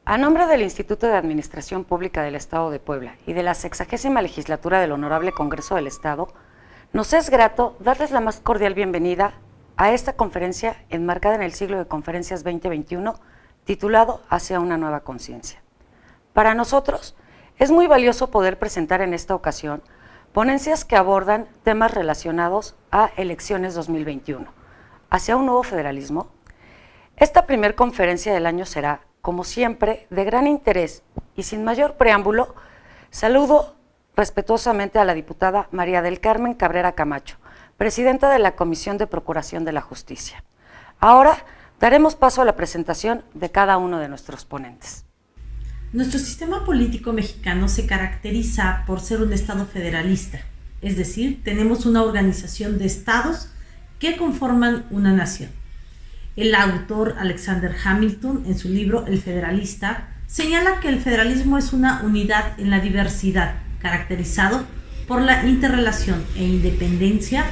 A nombre del Instituto de Administración Pública del Estado de Puebla y de la 60ª Legislatura del Honorable Congreso del Estado, nos es grato darles la más cordial bienvenida a esta conferencia enmarcada en el ciclo de conferencias 2021, titulado Hacia una nueva conciencia. Para nosotros, es muy valioso poder presentar en esta ocasión ponencias que abordan temas relacionados a elecciones 2021, hacia un nuevo federalismo. Esta primer conferencia del año será, como siempre, de gran interés y sin mayor preámbulo, saludo respetuosamente a la diputada María del Carmen Cabrera Camacho, presidenta de la Comisión de Procuración de la Justicia. Ahora daremos paso a la presentación de cada uno de nuestros ponentes. Nuestro sistema político mexicano se caracteriza por ser un estado federalista, es decir, tenemos una organización de estados que conforman una nación. El autor Alexander Hamilton, en su libro El Federalista, señala que el federalismo es una unidad en la diversidad, caracterizado por la interrelación e independencia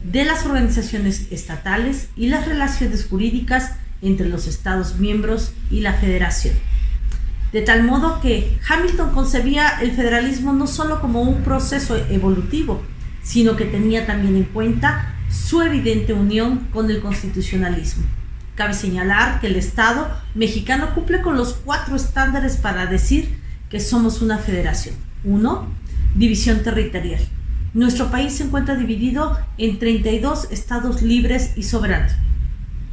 de las organizaciones estatales y las relaciones jurídicas entre los estados miembros y la federación. De tal modo que Hamilton concebía el federalismo no solo como un proceso evolutivo, sino que tenía también en cuenta su evidente unión con el constitucionalismo. Cabe señalar que el Estado mexicano cumple con los 4 estándares para decir que somos una federación. 1. División territorial. Nuestro país se encuentra dividido en 32 estados libres y soberanos,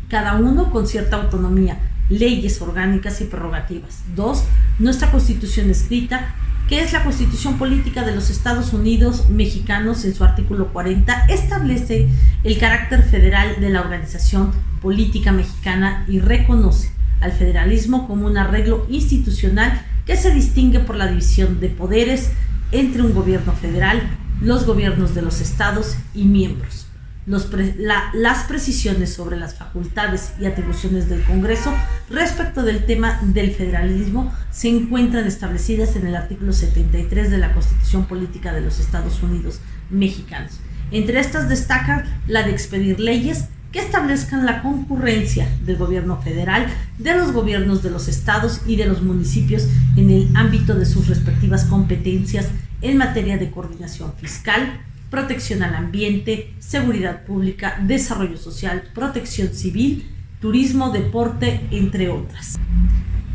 cada uno con cierta autonomía, leyes orgánicas y prerrogativas. 2. Nuestra Constitución escrita, que es la Constitución Política de los Estados Unidos Mexicanos, en su artículo 40, establece el carácter federal de la organización política mexicana y reconoce al federalismo como un arreglo institucional que se distingue por la división de poderes entre un gobierno federal, los gobiernos de los estados y miembros. Las precisiones sobre las facultades y atribuciones del Congreso respecto del tema del federalismo se encuentran establecidas en el artículo 73 de la Constitución Política de los Estados Unidos Mexicanos. Entre estas destacan la de expedir leyes que establezcan la concurrencia del gobierno federal, de los gobiernos de los estados y de los municipios en el ámbito de sus respectivas competencias en materia de coordinación fiscal, protección al ambiente, seguridad pública, desarrollo social, protección civil, turismo, deporte, entre otras.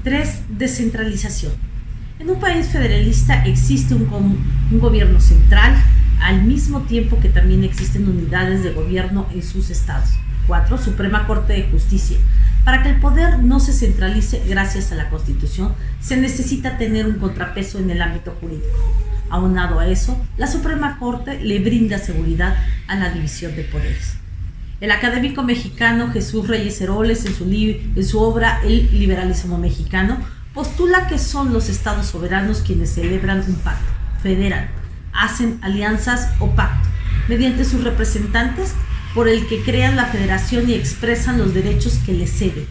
3. Descentralización. En un país federalista existe un gobierno central, al mismo tiempo que también existen unidades de gobierno en sus estados. 4. Suprema Corte de Justicia. Para que el poder no se centralice gracias a la Constitución, se necesita tener un contrapeso en el ámbito jurídico. Aunado a eso, la Suprema Corte le brinda seguridad a la división de poderes. El académico mexicano Jesús Reyes Heroles, en su obra El liberalismo mexicano, postula que son los estados soberanos quienes celebran un pacto, federal, hacen alianzas o pacto, mediante sus representantes, por el que crean la federación y expresan los derechos que les ceden.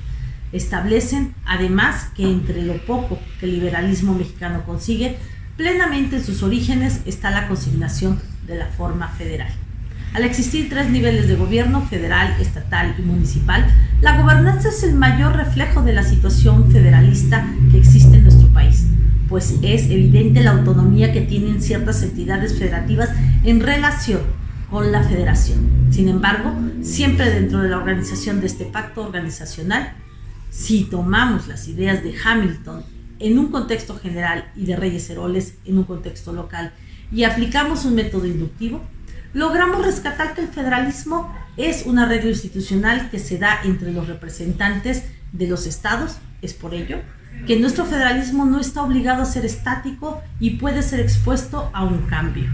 Establecen, además, que entre lo poco que el liberalismo mexicano consigue, plenamente en sus orígenes está la consignación de la forma federal. Al existir 3 niveles de gobierno, federal, estatal y municipal, la gobernanza es el mayor reflejo de la situación federalista que existe en nuestro país, pues es evidente la autonomía que tienen ciertas entidades federativas en relación con la federación. Sin embargo, siempre dentro de la organización de este pacto organizacional, si tomamos las ideas de Hamilton en un contexto general y de Reyes Heroles en un contexto local y aplicamos un método inductivo, logramos rescatar que el federalismo es un arreglo institucional que se da entre los representantes de los estados. Es por ello que nuestro federalismo no está obligado a ser estático y puede ser expuesto a un cambio.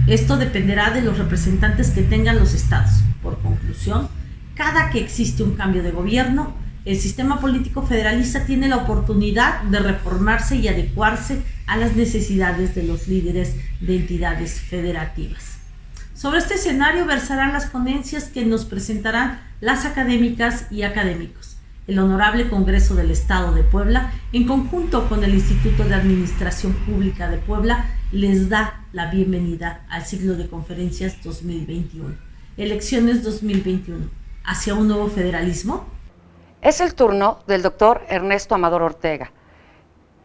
Esto dependerá de los representantes que tengan los estados. Por conclusión, cada que existe un cambio de gobierno, el sistema político federalista tiene la oportunidad de reformarse y adecuarse a las necesidades de los líderes de entidades federativas. Sobre este escenario versarán las ponencias que nos presentarán las académicas y académicos. El Honorable Congreso del Estado de Puebla, en conjunto con el Instituto de Administración Pública de Puebla, les da la bienvenida al ciclo de conferencias 2021. Elecciones 2021. ¿Hacia un nuevo federalismo? Es el turno del doctor Ernesto Amador Ortega,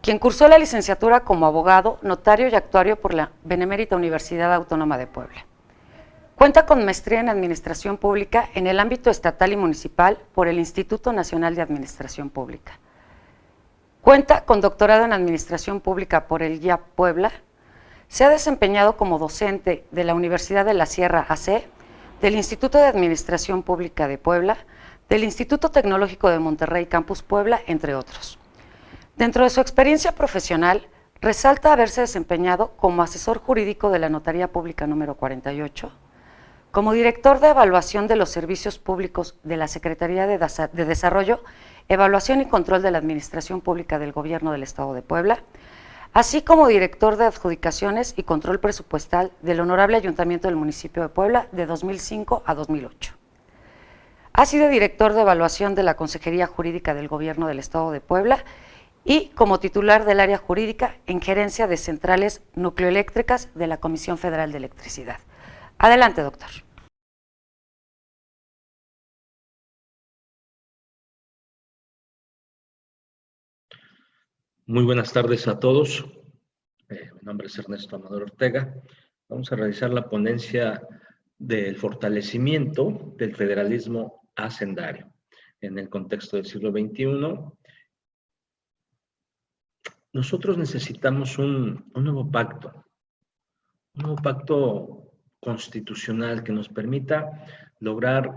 quien cursó la licenciatura como abogado, notario y actuario por la Benemérita Universidad Autónoma de Puebla. Cuenta con maestría en Administración Pública en el ámbito estatal y municipal por el Instituto Nacional de Administración Pública. Cuenta con doctorado en Administración Pública por el GIA Puebla. Se ha desempeñado como docente de la Universidad de la Sierra AC, del Instituto de Administración Pública de Puebla, del Instituto Tecnológico de Monterrey Campus Puebla, entre otros. Dentro de su experiencia profesional, resalta haberse desempeñado como asesor jurídico de la Notaría Pública número 48, como director de evaluación de los servicios públicos de la Secretaría de Desarrollo, Evaluación y Control de la Administración Pública del Gobierno del Estado de Puebla, así como director de adjudicaciones y control presupuestal del Honorable Ayuntamiento del Municipio de Puebla de 2005 a 2008. Ha sido director de evaluación de la Consejería Jurídica del Gobierno del Estado de Puebla y como titular del área jurídica en gerencia de centrales nucleoeléctricas de la Comisión Federal de Electricidad. Adelante, doctor. Muy buenas tardes a todos. Mi nombre es Ernesto Amador Ortega. Vamos a realizar la ponencia del fortalecimiento del federalismo hacendario en el contexto del siglo XXI. Nosotros necesitamos un nuevo pacto constitucional que nos permita lograr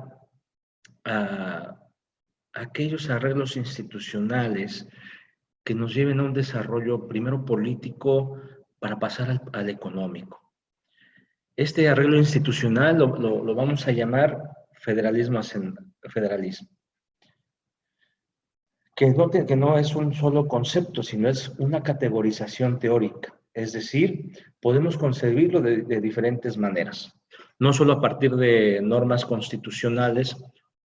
aquellos arreglos institucionales que nos lleven a un desarrollo primero político para pasar al económico. Este arreglo institucional lo vamos a llamar federalismo, que no es un solo concepto, sino es una categorización teórica. Es decir, podemos concebirlo de diferentes maneras, no solo a partir de normas constitucionales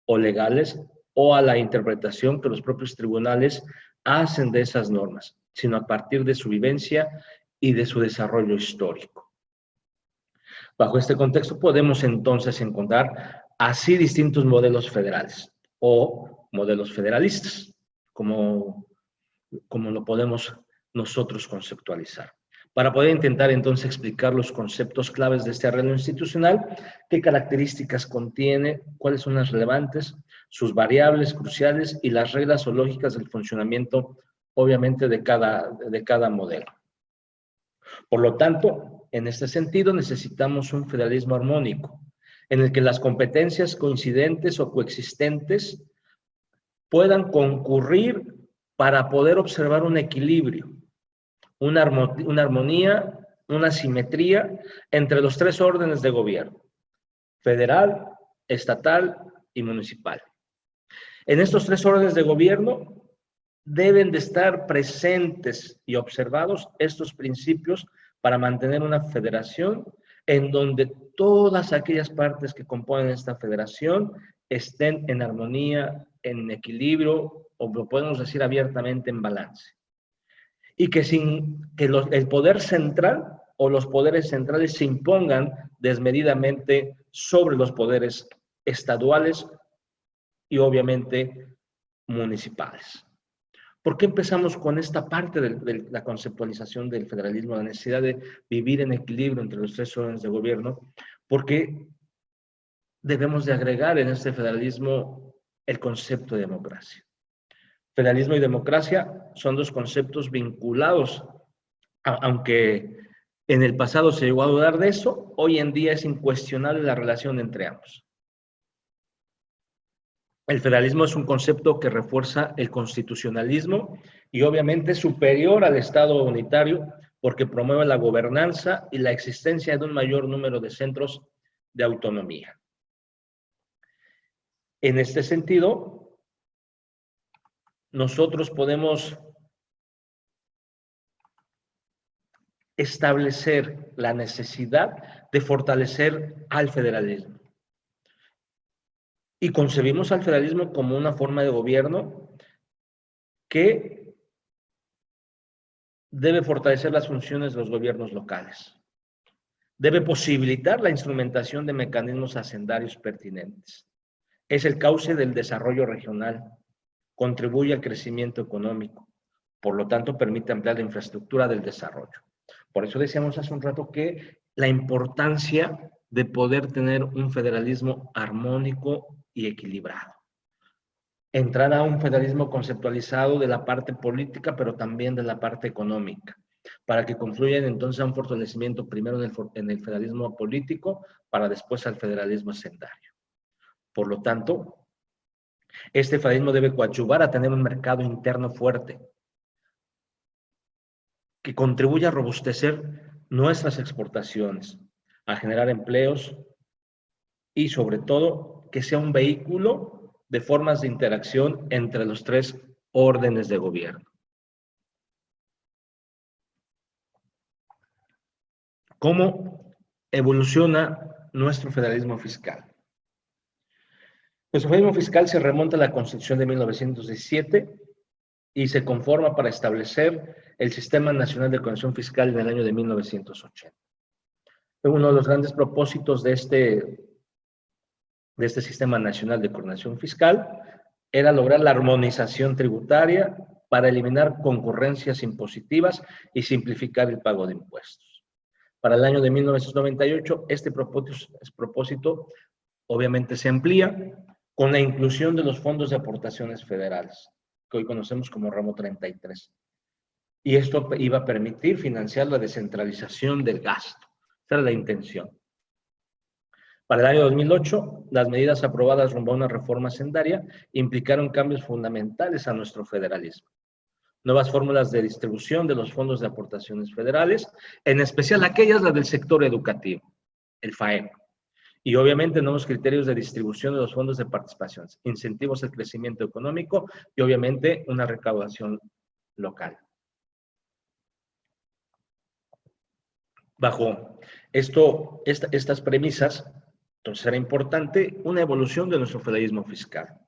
o legales o a la interpretación que los propios tribunales hacen de esas normas, sino a partir de su vivencia y de su desarrollo histórico. Bajo este contexto podemos entonces encontrar así distintos modelos federales o modelos federalistas, como lo podemos nosotros conceptualizar. Para poder intentar entonces explicar los conceptos claves de este arreglo institucional, qué características contiene, cuáles son las relevantes, sus variables cruciales y las reglas o lógicas del funcionamiento, obviamente, de cada modelo. Por lo tanto, en este sentido, necesitamos un federalismo armónico, en el que las competencias coincidentes o coexistentes puedan concurrir para poder observar un equilibrio, una armonía, una simetría entre los tres órdenes de gobierno: federal, estatal y municipal. En estos tres órdenes de gobierno deben de estar presentes y observados estos principios para mantener una federación en donde todas aquellas partes que componen esta federación estén en armonía, en equilibrio, o lo podemos decir abiertamente, en balance. Y que sin que el poder central o los poderes centrales se impongan desmedidamente sobre los poderes estaduales y obviamente municipales. ¿Por qué empezamos con esta parte de la conceptualización del federalismo, la necesidad de vivir en equilibrio entre los tres órdenes de gobierno? Porque debemos de agregar en este federalismo el concepto de democracia. Federalismo y democracia son dos conceptos vinculados, aunque en el pasado se llegó a dudar de eso, hoy en día es incuestionable la relación entre ambos. El federalismo es un concepto que refuerza el constitucionalismo y obviamente es superior al Estado unitario porque promueve la gobernanza y la existencia de un mayor número de centros de autonomía. En este sentido, nosotros podemos establecer la necesidad de fortalecer al federalismo. Y concebimos al federalismo como una forma de gobierno que debe fortalecer las funciones de los gobiernos locales. Debe posibilitar la instrumentación de mecanismos hacendarios pertinentes. Es el cauce del desarrollo regional. Contribuye al crecimiento económico. Por lo tanto, permite ampliar la infraestructura del desarrollo. Por eso decíamos hace un rato que la importancia de poder tener un federalismo armónico y equilibrado. Entrar a un federalismo conceptualizado de la parte política, pero también de la parte económica, para que confluyan entonces a un fortalecimiento primero en el federalismo político, para después al federalismo hacendario. Por lo tanto, este federalismo debe coadyuvar a tener un mercado interno fuerte, que contribuya a robustecer nuestras exportaciones, a generar empleos y sobre todo que sea un vehículo de formas de interacción entre los tres órdenes de gobierno. ¿Cómo evoluciona nuestro federalismo fiscal? Nuestro federalismo fiscal se remonta a la Constitución de 1917 y se conforma para establecer el Sistema Nacional de Coordinación Fiscal en el año de 1980. Uno de los grandes propósitos de este Sistema Nacional de Coordinación Fiscal era lograr la armonización tributaria para eliminar concurrencias impositivas y simplificar el pago de impuestos. Para el año de 1998, este propósito obviamente se amplía con la inclusión de los fondos de aportaciones federales, que hoy conocemos como ramo 33. Y esto iba a permitir financiar la descentralización del gasto. Esa era la intención. Para el año 2008, las medidas aprobadas rumbo a una reforma hacendaria implicaron cambios fundamentales a nuestro federalismo. Nuevas fórmulas de distribución de los fondos de aportaciones federales, en especial aquellas las del sector educativo, el FAEP. Y obviamente nuevos criterios de distribución de los fondos de participación, incentivos al crecimiento económico y obviamente una recaudación local. Bajo estas premisas, entonces era importante una evolución de nuestro federalismo fiscal.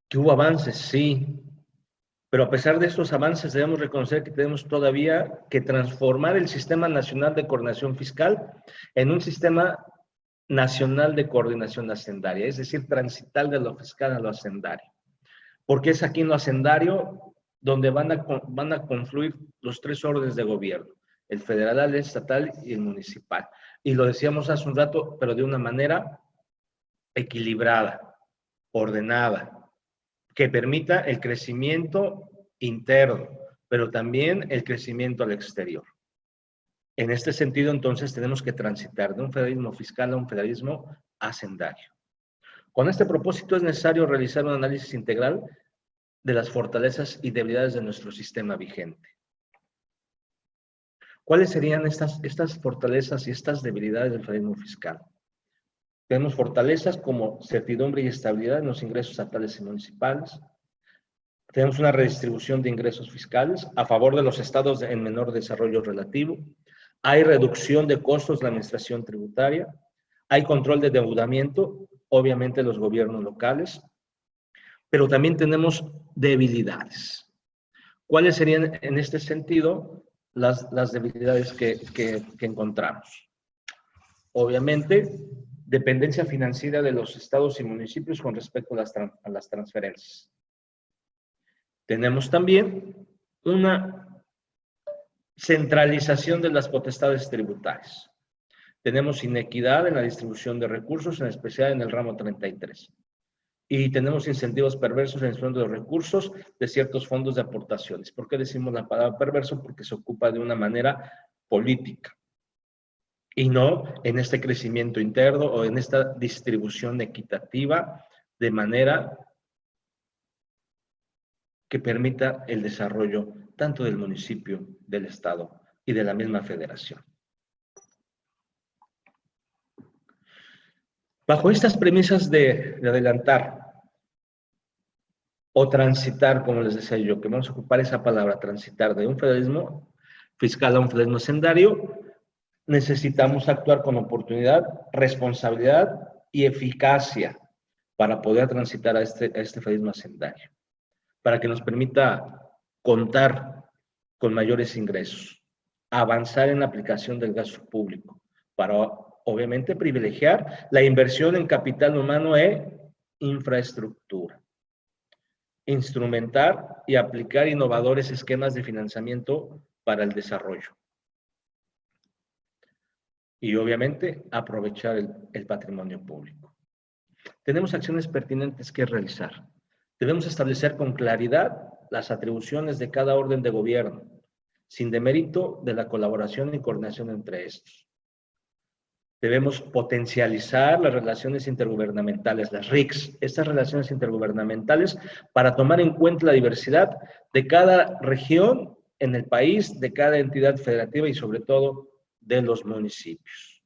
¿Que hubo avances? Sí. Pero a pesar de estos avances debemos reconocer que tenemos todavía que transformar el Sistema Nacional de Coordinación Fiscal en un Sistema Nacional de Coordinación Hacendaria, es decir, transitar de lo fiscal a lo hacendario. Porque es aquí en lo hacendario donde van a confluir los tres órdenes de gobierno, el federal, el estatal y el municipal. Y lo decíamos hace un rato, pero de una manera equilibrada, ordenada, que permita el crecimiento interno, pero también el crecimiento al exterior. En este sentido, entonces, tenemos que transitar de un federalismo fiscal a un federalismo hacendario. Con este propósito es necesario realizar un análisis integral de las fortalezas y debilidades de nuestro sistema vigente. ¿Cuáles serían estas fortalezas y estas debilidades del federalismo fiscal? Tenemos fortalezas como certidumbre y estabilidad en los ingresos estatales y municipales. Tenemos una redistribución de ingresos fiscales a favor de los estados en menor desarrollo relativo. Hay reducción de costos de la administración tributaria. Hay control de endeudamiento, obviamente los gobiernos locales. Pero también tenemos debilidades. ¿Cuáles serían en este sentido las debilidades que encontramos? Obviamente, dependencia financiera de los estados y municipios con respecto a las transferencias. Tenemos también una centralización de las potestades tributarias. Tenemos inequidad en la distribución de recursos, en especial en el ramo 33. Y tenemos incentivos perversos en el fondo de los recursos de ciertos fondos de aportaciones. ¿Por qué decimos la palabra perverso? Porque se ocupa de una manera política y no en este crecimiento interno o en esta distribución equitativa de manera que permita el desarrollo tanto del municipio, del estado y de la misma federación. Bajo estas premisas de adelantar o transitar, como les decía yo, que vamos a ocupar esa palabra, transitar de un federalismo fiscal a un federalismo hacendario, necesitamos actuar con oportunidad, responsabilidad y eficacia para poder transitar a este federalismo hacendario, para que nos permita contar con mayores ingresos, avanzar en la aplicación del gasto público, para obviamente privilegiar la inversión en capital humano e infraestructura. instrumentar y aplicar innovadores esquemas de financiamiento para el desarrollo. Y obviamente aprovechar el patrimonio público. Tenemos acciones pertinentes que realizar. Debemos establecer con claridad las atribuciones de cada orden de gobierno, sin demérito de la colaboración y coordinación entre estos. Debemos potencializar las relaciones intergubernamentales, las RICs, estas relaciones intergubernamentales, para tomar en cuenta la diversidad de cada región en el país, de cada entidad federativa y sobre todo de los municipios.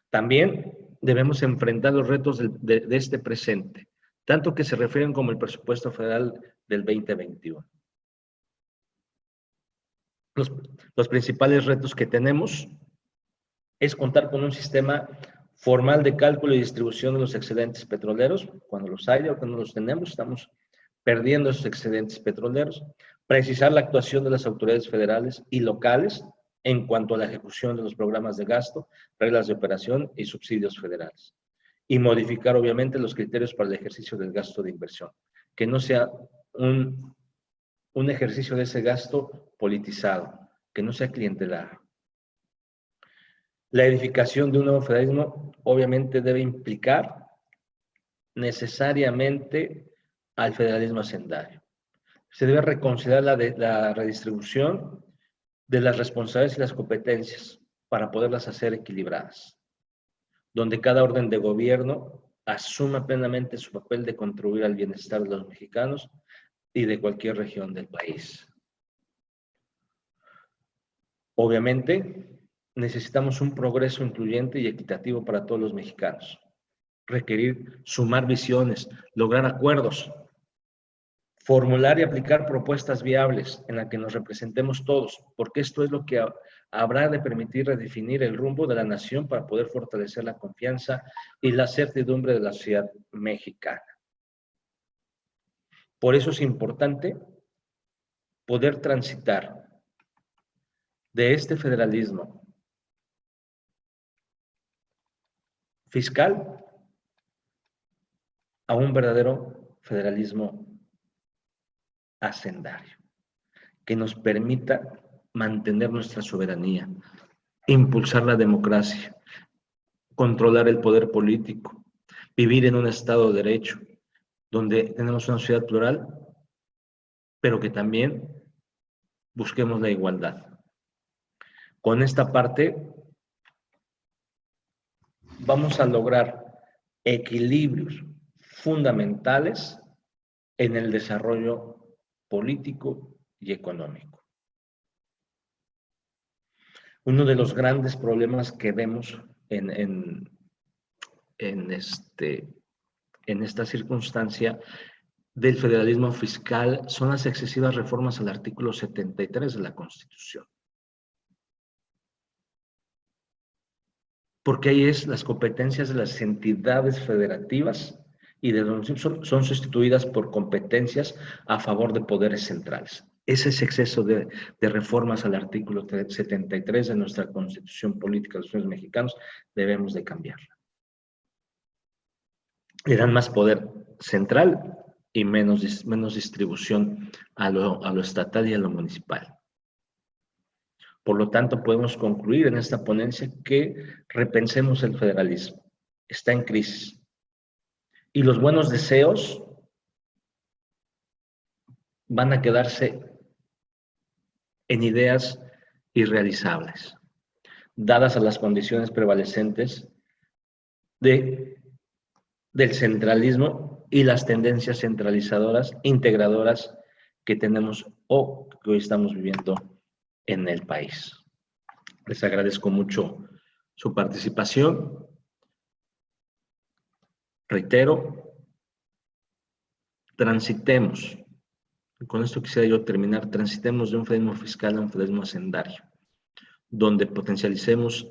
También debemos enfrentar los retos de este presente, tanto que se refieren como el presupuesto federal del 2021. Los principales retos que tenemos es contar con un sistema formal de cálculo y distribución de los excedentes petroleros. Cuando los hay o cuando los tenemos, estamos perdiendo esos excedentes petroleros. Precisar la actuación de las autoridades federales y locales en cuanto a la ejecución de los programas de gasto, reglas de operación y subsidios federales. Y modificar, obviamente, los criterios para el ejercicio del gasto de inversión. Que no sea un ejercicio de ese gasto politizado, que no sea clientelar. La edificación de un nuevo federalismo obviamente debe implicar necesariamente al federalismo hacendario. Se debe reconsiderar la redistribución de las responsabilidades y las competencias para poderlas hacer equilibradas, donde cada orden de gobierno asuma plenamente su papel de contribuir al bienestar de los mexicanos y de cualquier región del país. Obviamente, necesitamos un progreso incluyente y equitativo para todos los mexicanos. Requerir sumar visiones, lograr acuerdos, formular y aplicar propuestas viables en las que nos representemos todos, porque esto es lo que habrá de permitir redefinir el rumbo de la nación para poder fortalecer la confianza y la certidumbre de la sociedad mexicana. Por eso es importante poder transitar de este federalismo fiscal a un verdadero federalismo hacendario, que nos permita mantener nuestra soberanía, impulsar la democracia, controlar el poder político, vivir en un Estado de Derecho, donde tenemos una sociedad plural, pero que también busquemos la igualdad. Con esta parte vamos a lograr equilibrios fundamentales en el desarrollo político y económico. Uno de los grandes problemas que vemos en esta circunstancia del federalismo fiscal son las excesivas reformas al artículo 73 de la Constitución. Porque ahí las competencias de las entidades federativas y de los son sustituidas por competencias a favor de poderes centrales. Ese exceso de reformas al artículo 73 de nuestra Constitución Política de los Estados Mexicanos debemos de cambiarla. Le dan más poder central y menos distribución a lo estatal y a lo municipal. Por lo tanto, podemos concluir en esta ponencia que repensemos el federalismo. Está en crisis. Y los buenos deseos van a quedarse en ideas irrealizables, dadas a las condiciones prevalecentes del centralismo y las tendencias centralizadoras, integradoras que tenemos o que hoy estamos viviendo en el país. Les agradezco mucho su participación. Reitero, transitemos, con esto quisiera yo terminar, transitemos de un federalismo fiscal a un federalismo hacendario, donde potencialicemos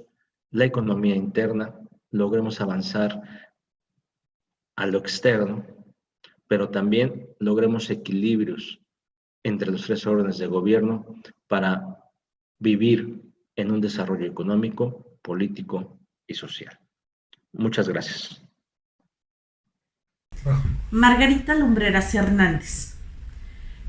la economía interna, logremos avanzar a lo externo, pero también logremos equilibrios entre los tres órdenes de gobierno para vivir en un desarrollo económico, político y social. Muchas gracias. Margarita Lumbreras Hernández.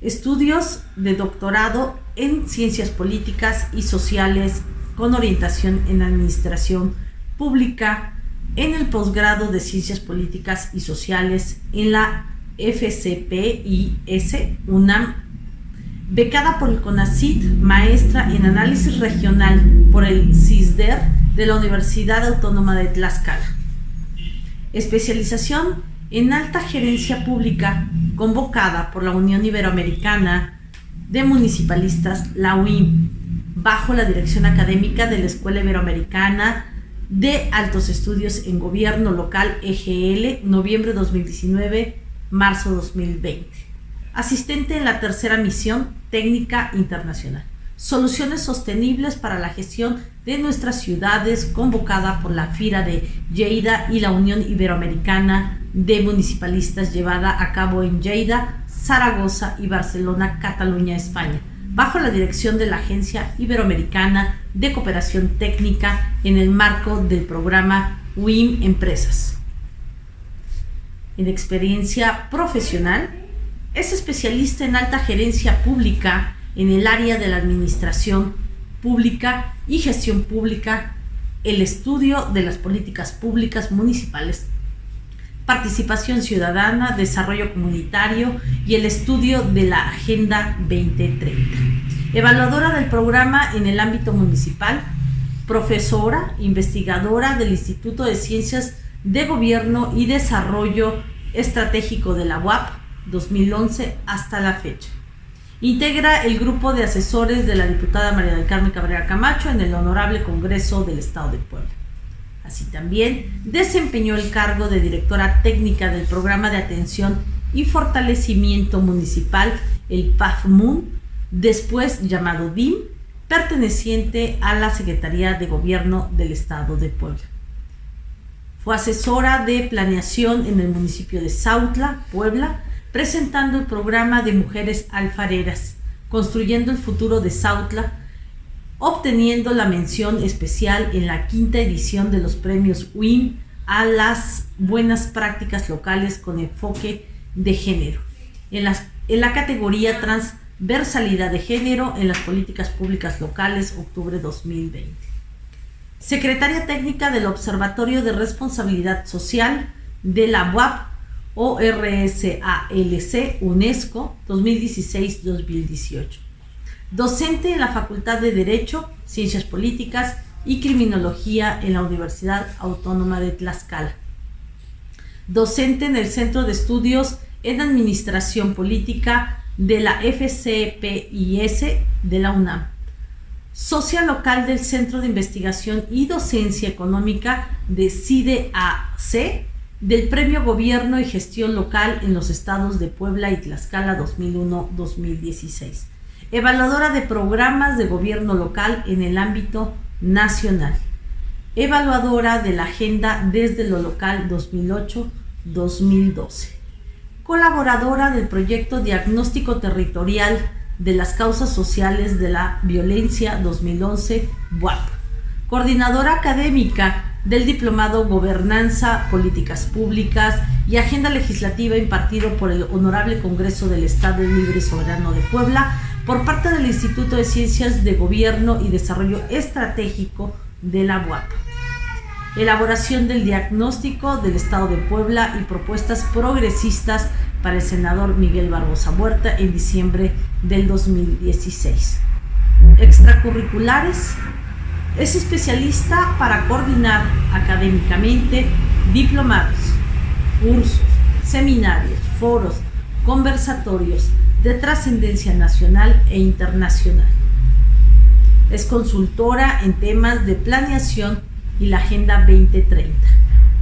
Estudios de doctorado en Ciencias Políticas y Sociales con orientación en Administración Pública, en el posgrado de Ciencias Políticas y Sociales en la FCPIS UNAM, becada por el CONACYT, maestra en Análisis Regional por el CISDER de la Universidad Autónoma de Tlaxcala. Especialización en Alta Gerencia Pública, convocada por la Unión Iberoamericana de Municipalistas, la UIM, bajo la dirección académica de la Escuela Iberoamericana de Altos Estudios en Gobierno Local, EGL, noviembre 2019, marzo 2020. Asistente en la tercera misión técnica internacional. Soluciones sostenibles para la gestión de nuestras ciudades, convocada por la FIRA de Lleida y la Unión Iberoamericana de Municipalistas, llevada a cabo en Lleida, Zaragoza y Barcelona, Cataluña, España, bajo la dirección de la Agencia Iberoamericana de Cooperación Técnica en el marco del programa WIM Empresas. En experiencia profesional, es especialista en alta gerencia pública en el área de la administración pública y gestión pública, el estudio de las políticas públicas municipales, participación ciudadana, desarrollo comunitario y el estudio de la Agenda 2030. Evaluadora del programa en el ámbito municipal, profesora, investigadora del Instituto de Ciencias de Gobierno y Desarrollo Estratégico de la UAP, 2011 hasta la fecha. Integra el grupo de asesores de la diputada María del Carmen Cabrera Camacho en el Honorable Congreso del Estado de Puebla. Así también desempeñó el cargo de directora técnica del Programa de Atención y Fortalecimiento Municipal, el PAFMUN, después llamado DIM, perteneciente a la Secretaría de Gobierno del Estado de Puebla. Fue asesora de planeación en el municipio de Sautla, Puebla, presentando el programa de Mujeres Alfareras, Construyendo el Futuro de Sautla, obteniendo la mención especial en la 5ª edición de los premios WIM a las buenas prácticas locales con enfoque de género, en la categoría Transversalidad de Género en las Políticas Públicas Locales, octubre 2020. Secretaria técnica del Observatorio de Responsabilidad Social de la UAP, ORSALC, UNESCO, 2016-2018. Docente en la Facultad de Derecho, Ciencias Políticas y Criminología en la Universidad Autónoma de Tlaxcala. Docente en el Centro de Estudios en Administración Política de la FCPIS de la UNAM. Socia local del Centro de Investigación y Docencia Económica de CIDEAC, del Premio Gobierno y Gestión Local en los estados de Puebla y Tlaxcala 2001-2016. Evaluadora de programas de gobierno local en el ámbito nacional. Evaluadora de la Agenda desde lo local 2008-2012. Colaboradora del proyecto Diagnóstico Territorial de las Causas Sociales de la Violencia 2011, BUAP. Coordinadora académica del Diplomado Gobernanza, Políticas Públicas y Agenda Legislativa impartido por el Honorable Congreso del Estado Libre y Soberano de Puebla por parte del Instituto de Ciencias de Gobierno y Desarrollo Estratégico de la UAP. Elaboración del diagnóstico del Estado de Puebla y propuestas progresistas para el senador Miguel Barbosa Huerta en diciembre del 2016. Extracurriculares. Es especialista para coordinar académicamente diplomados, cursos, seminarios, foros, conversatorios de trascendencia nacional e internacional. Es consultora en temas de planeación y la Agenda 2030.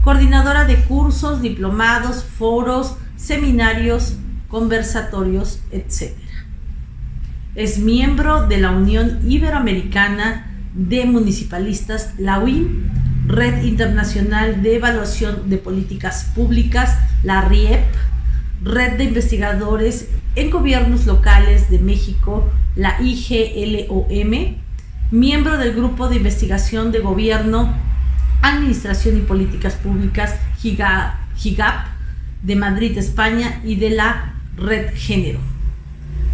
Coordinadora de cursos, diplomados, foros, seminarios, conversatorios, etc. Es miembro de la Unión Iberoamericana de Municipalistas, la UIM, Red Internacional de Evaluación de Políticas Públicas, la RIEP, Red de Investigadores en Gobiernos Locales de México, la IGLOM, miembro del Grupo de Investigación de Gobierno, Administración y Políticas Públicas, GIGAP, de Madrid, España, y de la Red Género.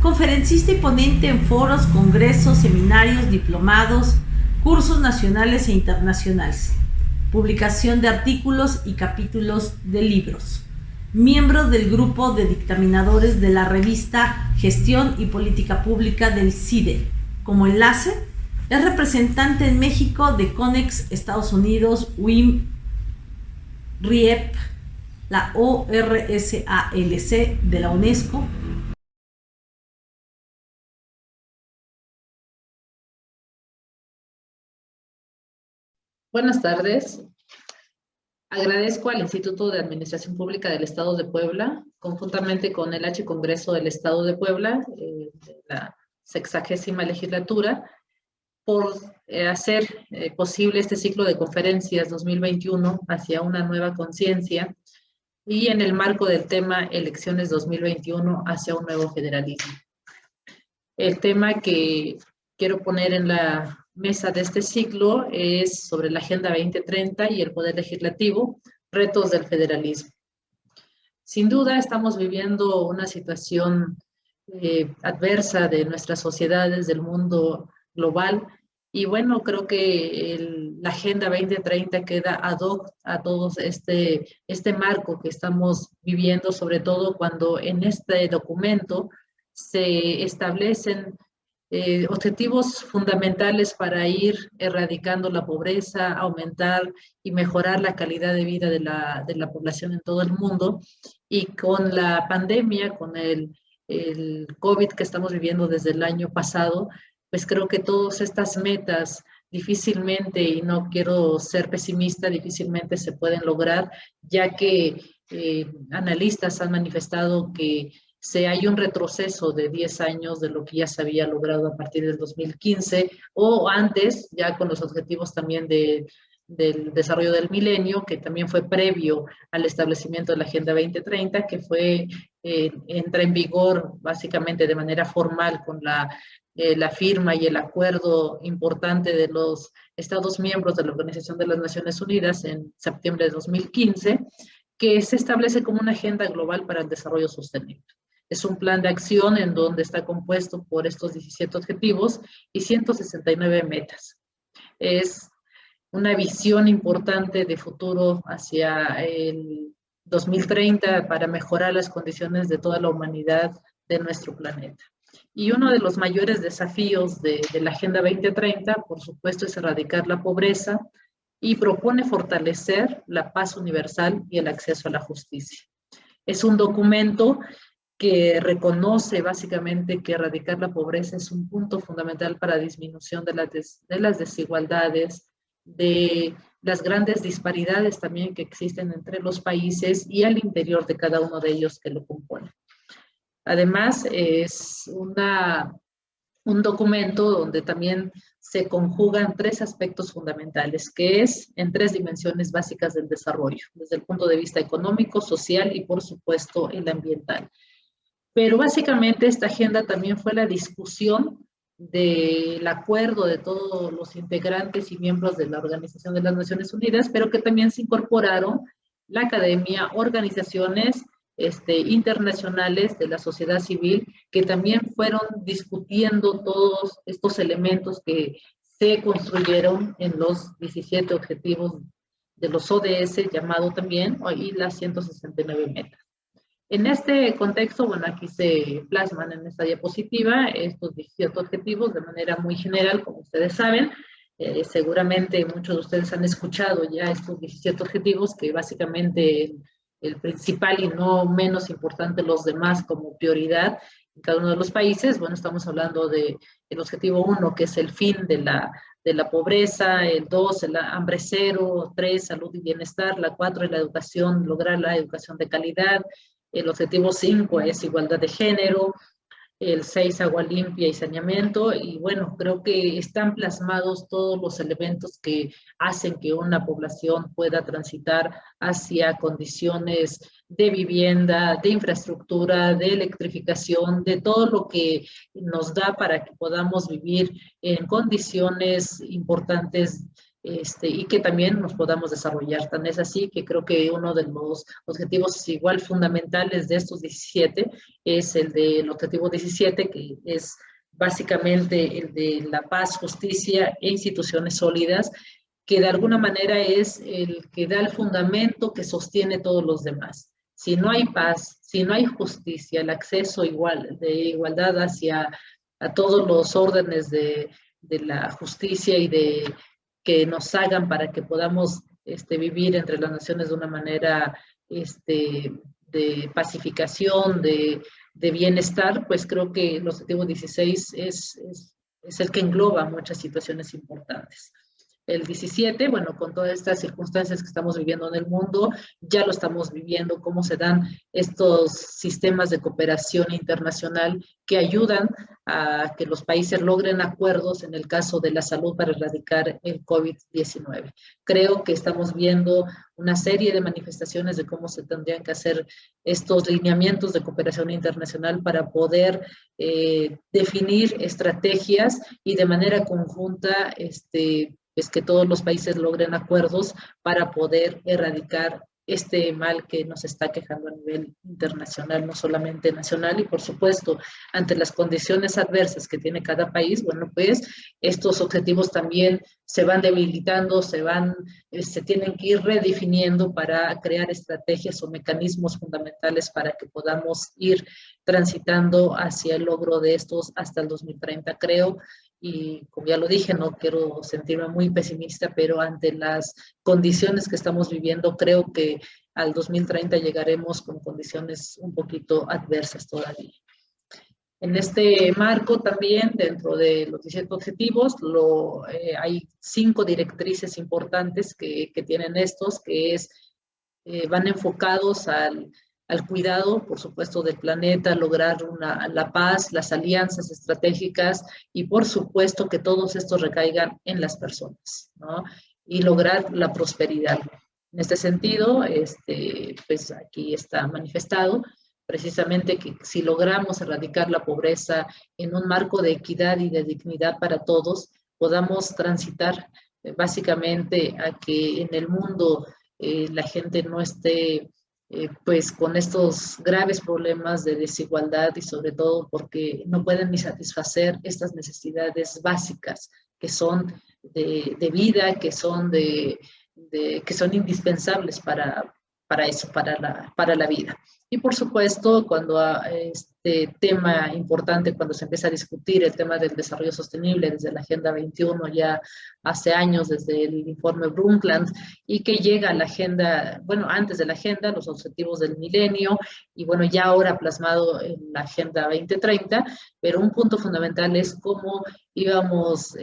Conferencista y ponente en foros, congresos, seminarios, diplomados, cursos nacionales e internacionales. Publicación de artículos y capítulos de libros. Miembro del grupo de dictaminadores de la revista Gestión y Política Pública del CIDE. Como enlace, es representante en México de CONEX, Estados Unidos, WIM, RIEP, la ORSALC de la UNESCO. Buenas tardes. Agradezco al Instituto de Administración Pública del Estado de Puebla, conjuntamente con el H Congreso del Estado de Puebla, de la 60ª legislatura, por hacer posible este ciclo de conferencias 2021 hacia una nueva conciencia y en el marco del tema Elecciones 2021 hacia un nuevo federalismo. El tema que quiero poner en la mesa de este ciclo es sobre la Agenda 2030 y el Poder Legislativo, retos del federalismo. Sin duda estamos viviendo una situación adversa de nuestras sociedades, del mundo global, y bueno, creo que la Agenda 2030 queda ad hoc a todo este marco que estamos viviendo, sobre todo cuando en este documento se establecen objetivos fundamentales para ir erradicando la pobreza, aumentar y mejorar la calidad de vida de la población en todo el mundo. Y con la pandemia, con el COVID que estamos viviendo desde el año pasado, pues creo que todas estas metas difícilmente, y no quiero ser pesimista, difícilmente se pueden lograr, ya que analistas han manifestado que hay un retroceso de 10 años de lo que ya se había logrado a partir del 2015 o antes, ya con los objetivos también del desarrollo del milenio, que también fue previo al establecimiento de la Agenda 2030, que entra en vigor básicamente de manera formal con la firma y el acuerdo importante de los Estados miembros de la Organización de las Naciones Unidas en septiembre de 2015, que se establece como una agenda global para el desarrollo sostenible. Es un plan de acción en donde está compuesto por estos 17 objetivos y 169 metas. Es una visión importante de futuro hacia el 2030 para mejorar las condiciones de toda la humanidad de nuestro planeta. Y uno de los mayores desafíos de la Agenda 2030, por supuesto, es erradicar la pobreza y propone fortalecer la paz universal y el acceso a la justicia. Es un documento que reconoce básicamente que erradicar la pobreza es un punto fundamental para disminución de las desigualdades, de las grandes disparidades también que existen entre los países y al interior de cada uno de ellos que lo componen. Además, es un documento donde también se conjugan 3 aspectos fundamentales, que es en 3 dimensiones básicas del desarrollo, desde el punto de vista económico, social y, por supuesto, el ambiental. Pero básicamente esta agenda también fue la discusión del acuerdo de todos los integrantes y miembros de la Organización de las Naciones Unidas, pero que también se incorporaron la academia, organizaciones internacionales de la sociedad civil, que también fueron discutiendo todos estos elementos que se construyeron en los 17 objetivos de los ODS, llamado también, y las 169 metas. En este contexto, bueno, aquí se plasman en esta diapositiva estos 17 objetivos de manera muy general, como ustedes saben. Seguramente muchos de ustedes han escuchado ya estos 17 objetivos, que básicamente el principal y no menos importante los demás como prioridad en cada uno de los países. Bueno, estamos hablando del objetivo 1, que es el fin de la pobreza, el 2, el hambre cero, 3, salud y bienestar, la 4, la educación, lograr la educación de calidad, el objetivo 5 es igualdad de género, el 6, agua limpia y saneamiento, y bueno, creo que están plasmados todos los elementos que hacen que una población pueda transitar hacia condiciones de vivienda, de infraestructura, de electrificación, de todo lo que nos da para que podamos vivir en condiciones importantes y que también nos podamos desarrollar. Tan es así que creo que uno de los objetivos igual fundamentales de estos 17 es el del objetivo 17, que es básicamente el de la paz, justicia e instituciones sólidas, que de alguna manera es el que da el fundamento que sostiene todos los demás. Si no hay paz, si no hay justicia, el acceso igual, de igualdad hacia a todos los órdenes de la justicia y de que nos hagan para que podamos vivir entre las naciones de una manera de pacificación, de bienestar, pues creo que el objetivo 16 es el que engloba muchas situaciones importantes. El 17, bueno, con todas estas circunstancias que estamos viviendo en el mundo, ya lo estamos viviendo, cómo se dan estos sistemas de cooperación internacional que ayudan a que los países logren acuerdos en el caso de la salud para erradicar el COVID-19. Creo que estamos viendo una serie de manifestaciones de cómo se tendrían que hacer estos lineamientos de cooperación internacional para poder definir estrategias y de manera conjunta pues que todos los países logren acuerdos para poder erradicar este mal que nos está quejando a nivel internacional, no solamente nacional, y por supuesto, ante las condiciones adversas que tiene cada país, bueno, pues estos objetivos también se van debilitando, se tienen que ir redefiniendo para crear estrategias o mecanismos fundamentales para que podamos ir transitando hacia el logro de estos hasta el 2030, creo. Y como ya lo dije, no quiero sentirme muy pesimista, pero ante las condiciones que estamos viviendo, creo que al 2030 llegaremos con condiciones un poquito adversas todavía. En este marco también, dentro de los 17 objetivos, hay 5 directrices importantes que tienen estos, que van enfocados al cuidado, por supuesto, del planeta, lograr la paz, las alianzas estratégicas y, por supuesto, que todos estos recaigan en las personas, ¿no? Y lograr la prosperidad. En este sentido, pues aquí está manifestado precisamente que si logramos erradicar la pobreza en un marco de equidad y de dignidad para todos, podamos transitar básicamente a que en el mundo la gente no esté pues con estos graves problemas de desigualdad y sobre todo porque no pueden ni satisfacer estas necesidades básicas que son de vida, que son que son indispensables para eso, para la vida. Y por supuesto, cuando este tema importante, cuando se empieza a discutir el tema del desarrollo sostenible desde la Agenda 21 ya hace años, desde el informe Brundtland, y que llega a la agenda, bueno, antes de la agenda, los objetivos del milenio, y bueno, ya ahora plasmado en la Agenda 2030, pero un punto fundamental es cómo íbamos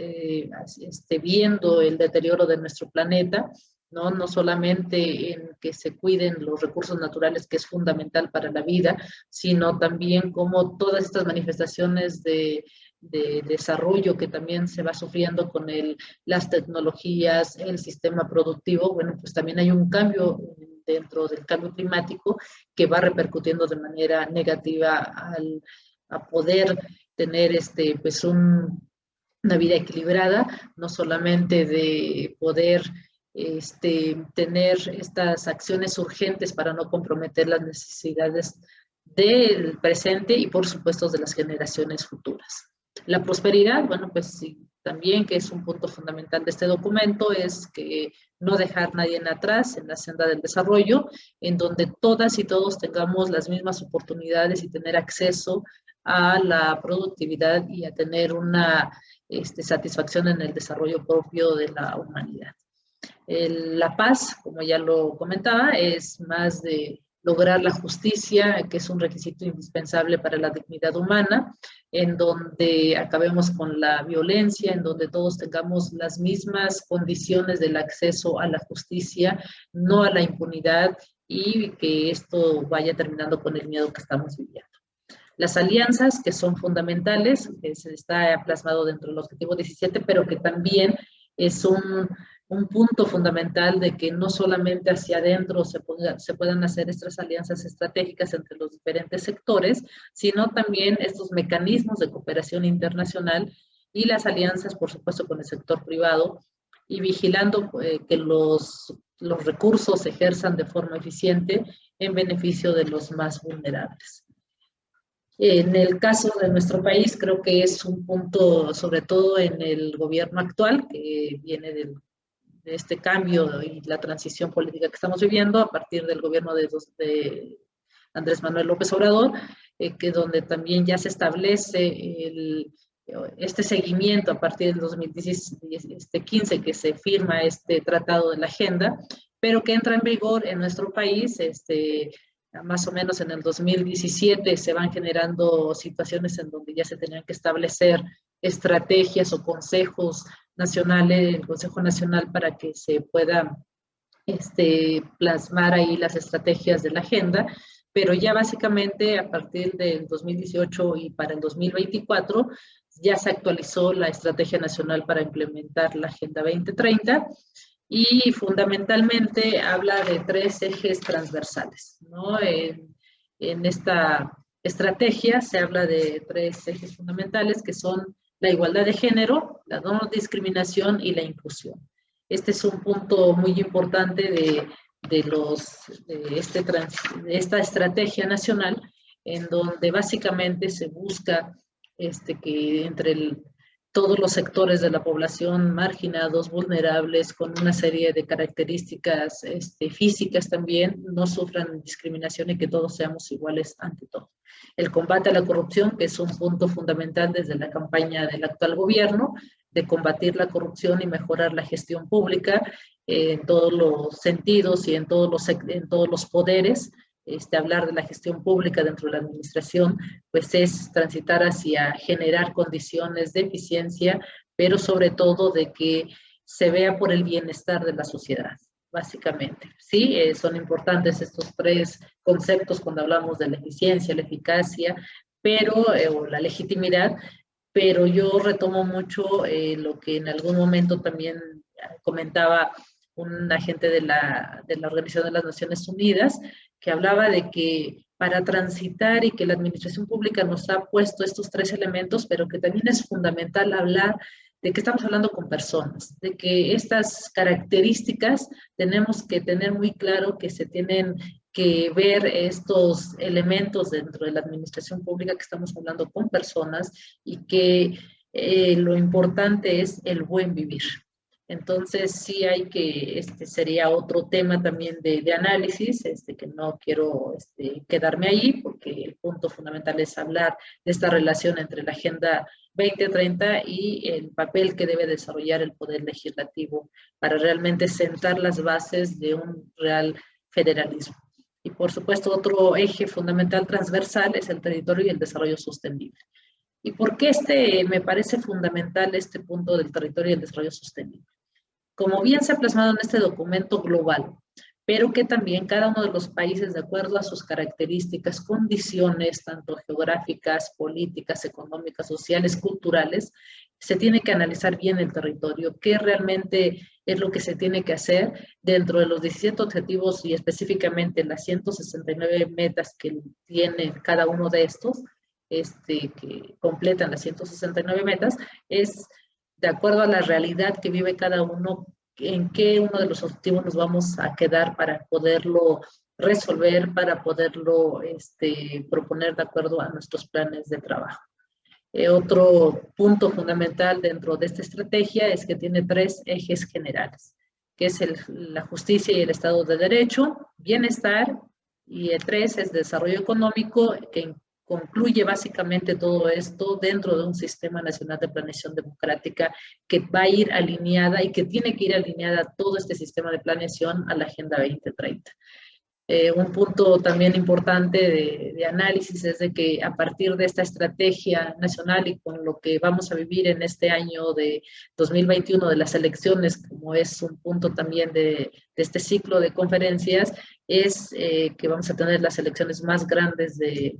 viendo el deterioro de nuestro planeta, no solamente en que se cuiden los recursos naturales, que es fundamental para la vida, sino también como todas estas manifestaciones de desarrollo que también se va sufriendo con las tecnologías, el sistema productivo, bueno, pues también hay un cambio dentro del cambio climático que va repercutiendo de manera negativa a poder tener pues una vida equilibrada, no solamente de poder tener estas acciones urgentes para no comprometer las necesidades del presente y por supuesto de las generaciones futuras. La prosperidad, bueno, pues sí, también que es un punto fundamental de este documento, es que no dejar nadie atrás en la senda del desarrollo, en donde todas y todos tengamos las mismas oportunidades y tener acceso a la productividad y a tener una satisfacción en el desarrollo propio de la humanidad. La paz, como ya lo comentaba, es más de lograr la justicia, que es un requisito indispensable para la dignidad humana, en donde acabemos con la violencia, en donde todos tengamos las mismas condiciones del acceso a la justicia, no a la impunidad, y que esto vaya terminando con el miedo que estamos viviendo. Las alianzas, que son fundamentales, que se está plasmado dentro del objetivo 17, pero que también es un punto fundamental de que no solamente hacia adentro se puedan hacer estas alianzas estratégicas entre los diferentes sectores, sino también estos mecanismos de cooperación internacional y las alianzas, por supuesto, con el sector privado, y vigilando que los recursos se ejerzan de forma eficiente en beneficio de los más vulnerables. En el caso de nuestro país, creo que es un punto, sobre todo en el gobierno actual, que viene de este cambio y la transición política que estamos viviendo a partir del gobierno de Andrés Manuel López Obrador, que donde también ya se establece este seguimiento a partir del 2015 que se firma este tratado de la agenda, pero que entra en vigor en nuestro país más o menos en el 2017 se van generando situaciones en donde ya se tenían que establecer estrategias o consejos nacionales, el Consejo Nacional para que se pueda plasmar ahí las estrategias de la agenda, pero ya básicamente a partir del 2018 y para el 2024 ya se actualizó la Estrategia Nacional para implementar la Agenda 2030 y fundamentalmente habla de 3 ejes transversales, ¿no? En esta estrategia se habla de 3 ejes fundamentales que son la igualdad de género, la no discriminación y la inclusión. Este es un punto muy importante de esta estrategia nacional, en donde básicamente se busca que entre todos los sectores de la población marginados, vulnerables, con una serie de características físicas también, no sufran discriminación y que todos seamos iguales ante todo. El combate a la corrupción, que es un punto fundamental desde la campaña del actual gobierno, de combatir la corrupción y mejorar la gestión pública en todos los sentidos y en todos los poderes. Hablar de la gestión pública dentro de la administración, pues es transitar hacia generar condiciones de eficiencia, pero sobre todo de que se vea por el bienestar de la sociedad, básicamente. Sí, son importantes estos 3 conceptos cuando hablamos de la eficiencia, la eficacia, o la legitimidad, pero yo retomo mucho lo que en algún momento también comentaba un agente de la Organización de las Naciones Unidas, que hablaba de que para transitar y que la administración pública nos ha puesto estos 3 elementos, pero que también es fundamental hablar de que estamos hablando con personas, de que estas características tenemos que tener muy claro que se tienen que ver estos elementos dentro de la administración pública, que estamos hablando con personas y que lo importante es el buen vivir. Entonces, sí hay que, sería otro tema también de análisis, que no quiero quedarme ahí, porque el punto fundamental es hablar de esta relación entre la Agenda 2030 y el papel que debe desarrollar el Poder Legislativo para realmente sentar las bases de un real federalismo. Y por supuesto, otro eje fundamental transversal es el territorio y el desarrollo sostenible. ¿Y por qué me parece fundamental este punto del territorio y el desarrollo sostenible? Como bien se ha plasmado en este documento global, pero que también cada uno de los países, de acuerdo a sus características, condiciones, tanto geográficas, políticas, económicas, sociales, culturales, se tiene que analizar bien el territorio, qué realmente es lo que se tiene que hacer dentro de los 17 objetivos y específicamente las 169 metas que tiene cada uno de estos, que completan las 169 metas, es de acuerdo a la realidad que vive cada uno, en qué uno de los objetivos nos vamos a quedar para poderlo resolver, para poderlo proponer de acuerdo a nuestros planes de trabajo. Otro punto fundamental dentro de esta estrategia es que tiene 3 ejes generales, que es la justicia y el Estado de Derecho, bienestar, y el 3 es desarrollo económico, que concluye básicamente todo esto dentro de un sistema nacional de planeación democrática que va a ir alineada y que tiene que ir alineada todo este sistema de planeación a la Agenda 2030. Un punto también importante de análisis es de que a partir de esta estrategia nacional y con lo que vamos a vivir en este año de 2021 de las elecciones, como es un punto también de este ciclo de conferencias, es que vamos a tener las elecciones más grandes de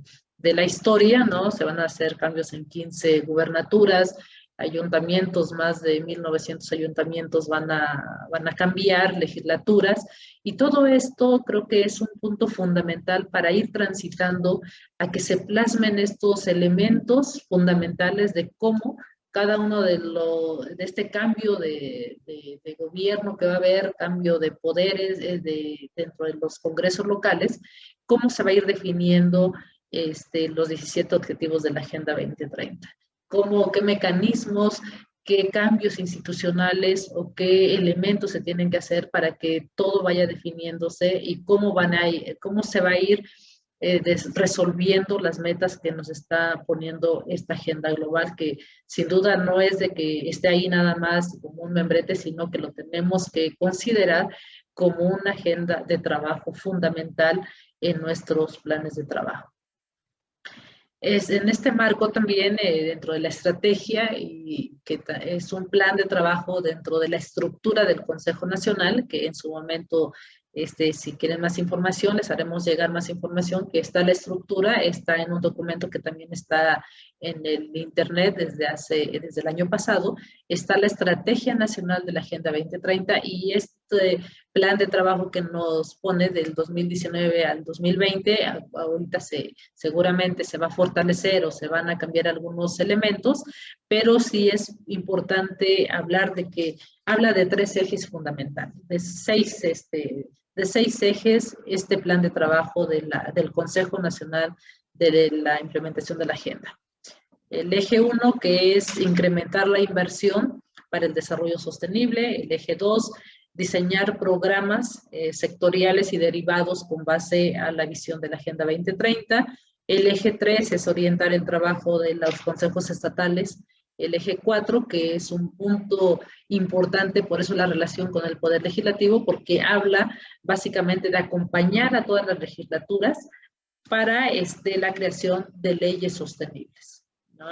la historia, ¿no? Se van a hacer cambios en 15 gubernaturas, ayuntamientos, más de 1,900 ayuntamientos van a cambiar, legislaturas, y todo esto creo que es un punto fundamental para ir transitando a que se plasmen estos elementos fundamentales de cómo cada uno de este cambio de gobierno que va a haber, cambio de poderes dentro de los congresos locales, cómo se va a ir definiendo los 17 objetivos de la Agenda 2030. Qué mecanismos, qué cambios institucionales o qué elementos se tienen que hacer para que todo vaya definiéndose y cómo se va a ir resolviendo las metas que nos está poniendo esta agenda global, que sin duda no es de que esté ahí nada más como un membrete, sino que lo tenemos que considerar como una agenda de trabajo fundamental en nuestros planes de trabajo. Es en este marco también, dentro de la estrategia, y que es un plan de trabajo dentro de la estructura del Consejo Nacional, que en su momento, si quieren más información, les haremos llegar más información, que está la estructura, está en un documento que también está en el internet desde el año pasado, está la Estrategia Nacional de la Agenda 2030 y este plan de trabajo que nos pone del 2019 al 2020, ahorita seguramente se va a fortalecer o se van a cambiar algunos elementos, pero sí es importante hablar de que habla de 3 ejes fundamentales, de seis ejes, este plan de trabajo del Consejo Nacional de la implementación de la agenda. El eje 1, que es incrementar la inversión para el desarrollo sostenible. El eje 2, diseñar programas sectoriales y derivados con base a la visión de la Agenda 2030. El eje 3 es orientar el trabajo de los consejos estatales. El eje 4, que es un punto importante, por eso la relación con el Poder Legislativo, porque habla básicamente de acompañar a todas las legislaturas para la creación de leyes sostenibles, ¿no?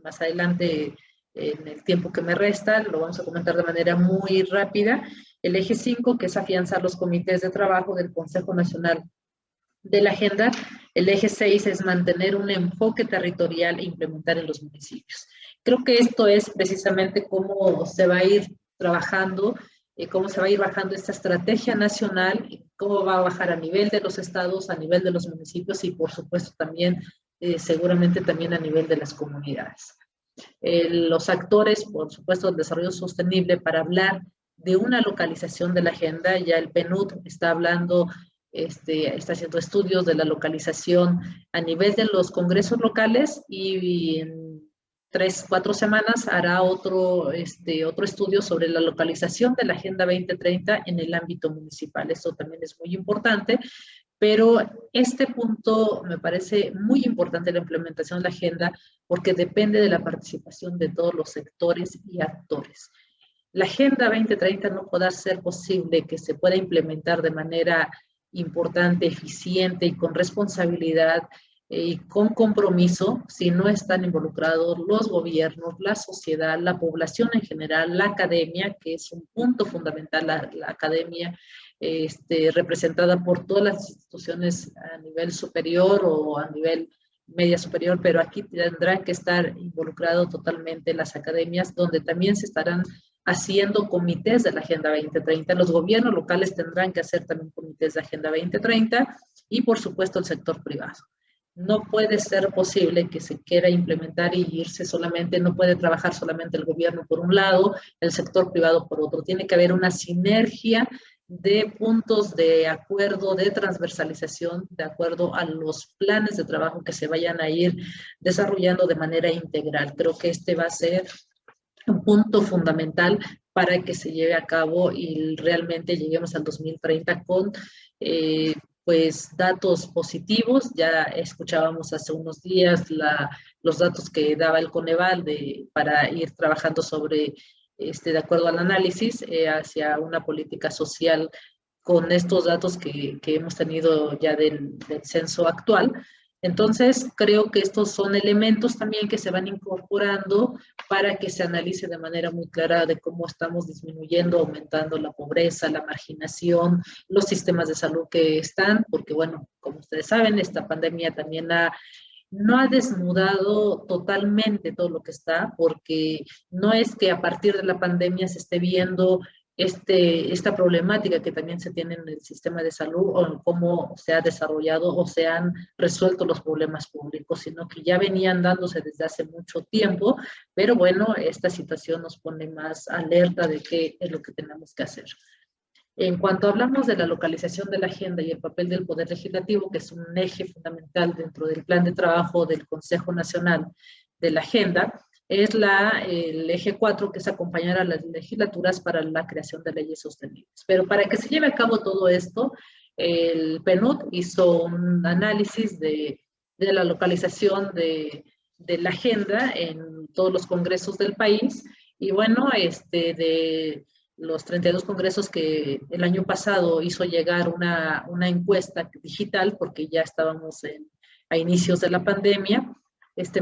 Más adelante, en el tiempo que me resta, lo vamos a comentar de manera muy rápida. El eje 5, que es afianzar los comités de trabajo del Consejo Nacional de la Agenda. El eje 6 es mantener un enfoque territorial e implementar en los municipios. Creo que esto es precisamente cómo se va a ir trabajando, cómo se va a ir bajando esta estrategia nacional, cómo va a bajar a nivel de los estados, a nivel de los municipios y por supuesto también, seguramente también a nivel de las comunidades. Los actores, por supuesto, del desarrollo sostenible, para hablar de una localización de la agenda, ya el PNUD está hablando, está haciendo estudios de la localización a nivel de los congresos locales y en 3-4 semanas hará otro estudio sobre la localización de la Agenda 2030 en el ámbito municipal. Eso también es muy importante, pero este punto me parece muy importante, la implementación de la agenda, porque depende de la participación de todos los sectores y actores. La Agenda 2030 no podrá ser posible que se pueda implementar de manera importante, eficiente y con responsabilidad y con compromiso si no están involucrados los gobiernos, la sociedad, la población en general, la academia, que es un punto fundamental, la academia representada por todas las instituciones a nivel superior o a nivel media superior, pero aquí tendrán que estar involucrados totalmente las academias, donde también se estarán haciendo comités de la Agenda 2030. Los gobiernos locales tendrán que hacer también comités de Agenda 2030 y, por supuesto, el sector privado. No puede ser posible que se quiera implementar y irse solamente, no puede trabajar solamente el gobierno por un lado, el sector privado por otro. Tiene que haber una sinergia de puntos de acuerdo, de transversalización, de acuerdo a los planes de trabajo que se vayan a ir desarrollando de manera integral. Creo que este va a ser un punto fundamental para que se lleve a cabo y realmente lleguemos al 2030 con pues datos positivos. Ya escuchábamos hace unos días los datos que daba el Coneval para ir trabajando sobre, de acuerdo al análisis, hacia una política social con estos datos que hemos tenido ya del censo actual. Entonces, creo que estos son elementos también que se van incorporando para que se analice de manera muy clara de cómo estamos disminuyendo, aumentando la pobreza, la marginación, los sistemas de salud que están, porque bueno, como ustedes saben, esta pandemia también no ha desnudado totalmente todo lo que está, porque no es que a partir de la pandemia se esté viendo esta problemática que también se tiene en el sistema de salud o en cómo se ha desarrollado o se han resuelto los problemas públicos, sino que ya venían dándose desde hace mucho tiempo, pero bueno, esta situación nos pone más alerta de qué es lo que tenemos que hacer. En cuanto hablamos de la localización de la agenda y el papel del Poder Legislativo, que es un eje fundamental dentro del plan de trabajo del Consejo Nacional de la Agenda, es el eje 4, que es acompañar a las legislaturas para la creación de leyes sostenibles. Pero para que se lleve a cabo todo esto, el PNUD hizo un análisis de la localización de la agenda en todos los congresos del país, y bueno, de los 32 congresos que el año pasado hizo llegar una encuesta digital, porque ya estábamos a inicios de la pandemia,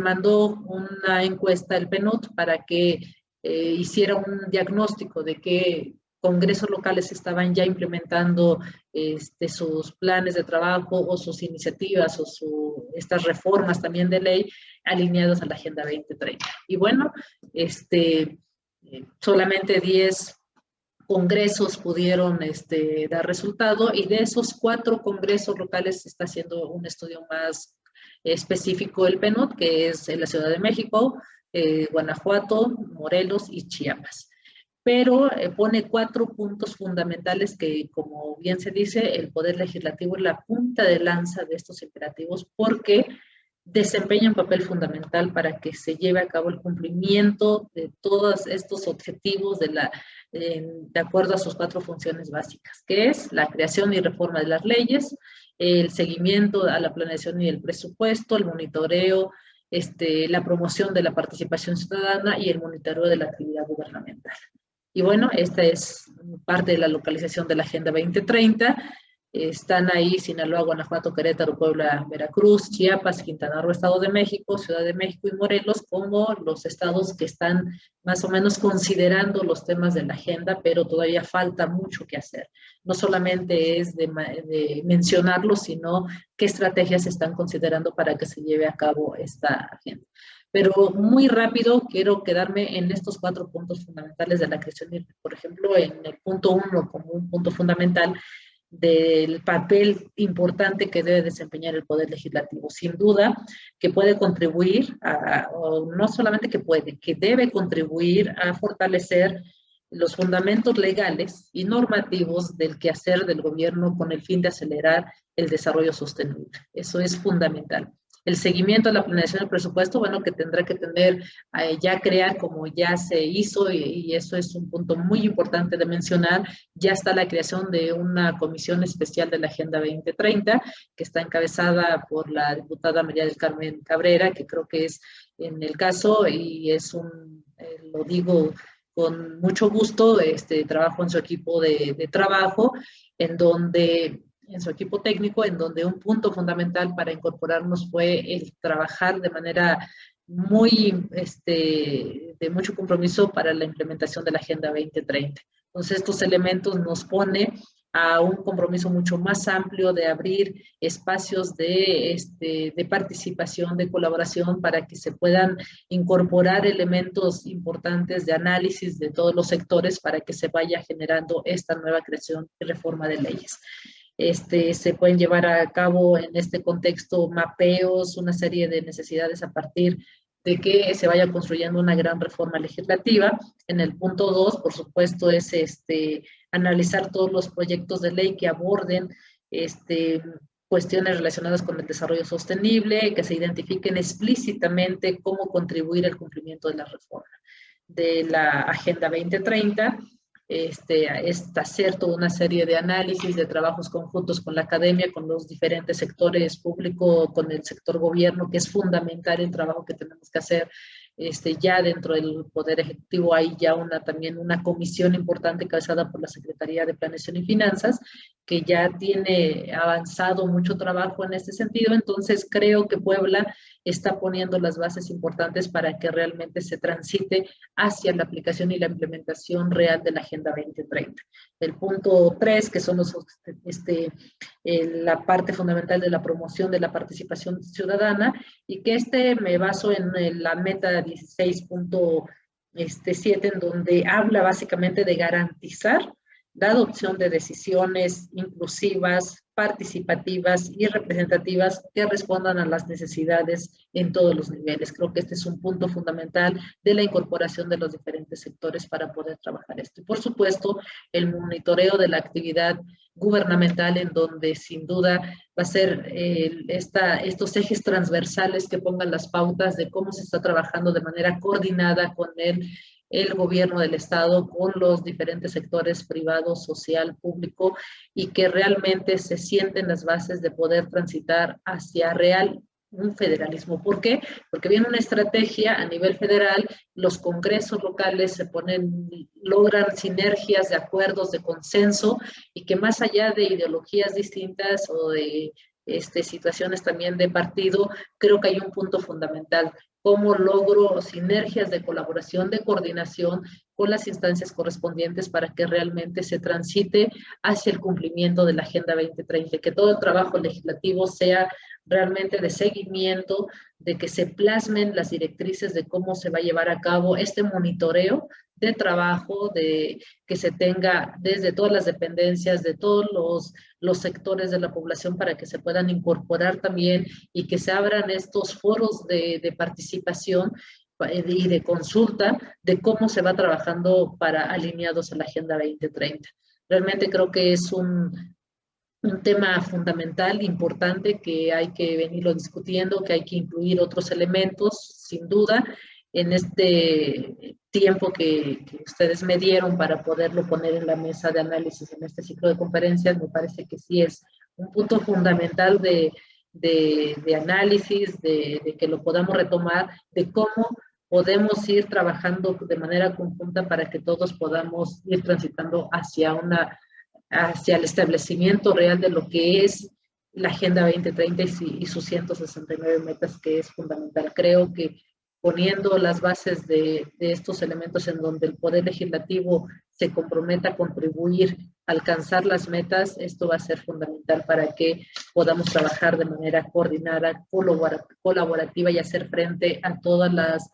mandó una encuesta al PNUD para que hiciera un diagnóstico de qué congresos locales estaban ya implementando sus planes de trabajo o sus iniciativas o estas reformas también de ley alineadas a la Agenda 2030. Y bueno, solamente 10 congresos pudieron dar resultado, y de esos 4 congresos locales se está haciendo un estudio más específico del PNUD, que es en la Ciudad de México, Guanajuato, Morelos y Chiapas. Pero pone 4 puntos fundamentales que, como bien se dice, el Poder Legislativo es la punta de lanza de estos imperativos, porque desempeña un papel fundamental para que se lleve a cabo el cumplimiento de todos estos objetivos de acuerdo a sus 4 funciones básicas, que es la creación y reforma de las leyes, el seguimiento a la planeación y el presupuesto, el monitoreo, la promoción de la participación ciudadana y el monitoreo de la actividad gubernamental. Y bueno, esta es parte de la localización de la Agenda 2030. Están ahí Sinaloa, Guanajuato, Querétaro, Puebla, Veracruz, Chiapas, Quintana Roo, Estado de México, Ciudad de México y Morelos como los estados que están más o menos considerando los temas de la agenda, pero todavía falta mucho que hacer. No solamente es de mencionarlos, sino qué estrategias se están considerando para que se lleve a cabo esta agenda. Pero muy rápido quiero quedarme en estos 4 puntos fundamentales de la creación. Por ejemplo, en el punto 1 como un punto fundamental del papel importante que debe desempeñar el Poder Legislativo. Sin duda que puede contribuir, o no solamente que puede, que debe contribuir a fortalecer los fundamentos legales y normativos del quehacer del gobierno con el fin de acelerar el desarrollo sostenible. Eso es fundamental. El seguimiento de la planeación del presupuesto, bueno, que tendrá que tener, ya crear como ya se hizo, y eso es un punto muy importante de mencionar, ya está la creación de una comisión especial de la Agenda 2030, que está encabezada por la diputada María del Carmen Cabrera, que creo que es en el caso, y es lo digo con mucho gusto, trabajo en su equipo de trabajo, en su equipo técnico, en donde un punto fundamental para incorporarnos fue el trabajar de manera de mucho compromiso para la implementación de la Agenda 2030. Entonces, estos elementos nos ponen a un compromiso mucho más amplio de abrir espacios de participación, de colaboración, para que se puedan incorporar elementos importantes de análisis de todos los sectores para que se vaya generando esta nueva creación y reforma de leyes. Se pueden llevar a cabo en este contexto mapeos, una serie de necesidades a partir de que se vaya construyendo una gran reforma legislativa. En el punto 2, por supuesto, es analizar todos los proyectos de ley que aborden cuestiones relacionadas con el desarrollo sostenible, que se identifiquen explícitamente cómo contribuir al cumplimiento de la reforma de la Agenda 2030. Hacer toda una serie de análisis, de trabajos conjuntos con la academia, con los diferentes sectores público, con el sector gobierno, que es fundamental el trabajo que tenemos que hacer. Ya dentro del Poder Ejecutivo hay ya también una comisión importante encabezada por la Secretaría de Planeación y Finanzas, que ya tiene avanzado mucho trabajo en este sentido. Entonces creo que Puebla está poniendo las bases importantes para que realmente se transite hacia la aplicación y la implementación real de la Agenda 2030. El punto 3, que son la parte fundamental de la promoción de la participación ciudadana, y que me baso en la meta 16.4, 7, en donde habla básicamente de garantizar la adopción de decisiones inclusivas, participativas y representativas que respondan a las necesidades en todos los niveles. Creo que este es un punto fundamental de la incorporación de los diferentes sectores para poder trabajar esto. Y por supuesto, el monitoreo de la actividad gubernamental, en donde sin duda va a ser estos ejes transversales que pongan las pautas de cómo se está trabajando de manera coordinada con el gobierno del Estado, con los diferentes sectores privado, social, público, y que realmente se sienten las bases de poder transitar hacia un federalismo. ¿Por qué? Porque viene una estrategia a nivel federal, los congresos locales logran sinergias de acuerdos, de consenso, y que más allá de ideologías distintas o de situaciones también de partido, creo que hay un punto fundamental: cómo logro sinergias de colaboración, de coordinación con las instancias correspondientes para que realmente se transite hacia el cumplimiento de la Agenda 2030, que todo el trabajo legislativo sea realmente de seguimiento, de que se plasmen las directrices de cómo se va a llevar a cabo este monitoreo de trabajo, de que se tenga desde todas las dependencias, de todos los sectores de la población, para que se puedan incorporar también y que se abran estos foros de participación y de consulta de cómo se va trabajando para alineados a la Agenda 2030. Realmente creo que es un tema fundamental, importante, que hay que venirlo discutiendo, que hay que incluir otros elementos, sin duda, en este tiempo que ustedes me dieron para poderlo poner en la mesa de análisis en este ciclo de conferencias. Me parece que sí es un punto fundamental de análisis, de que lo podamos retomar, de cómo podemos ir trabajando de manera conjunta para que todos podamos ir transitando hacia el establecimiento real de lo que es la Agenda 2030 y sus 169 metas, que es fundamental. Creo que poniendo las bases de estos elementos en donde el Poder Legislativo se comprometa a contribuir a alcanzar las metas, esto va a ser fundamental para que podamos trabajar de manera coordinada, colaborativa, y hacer frente a todas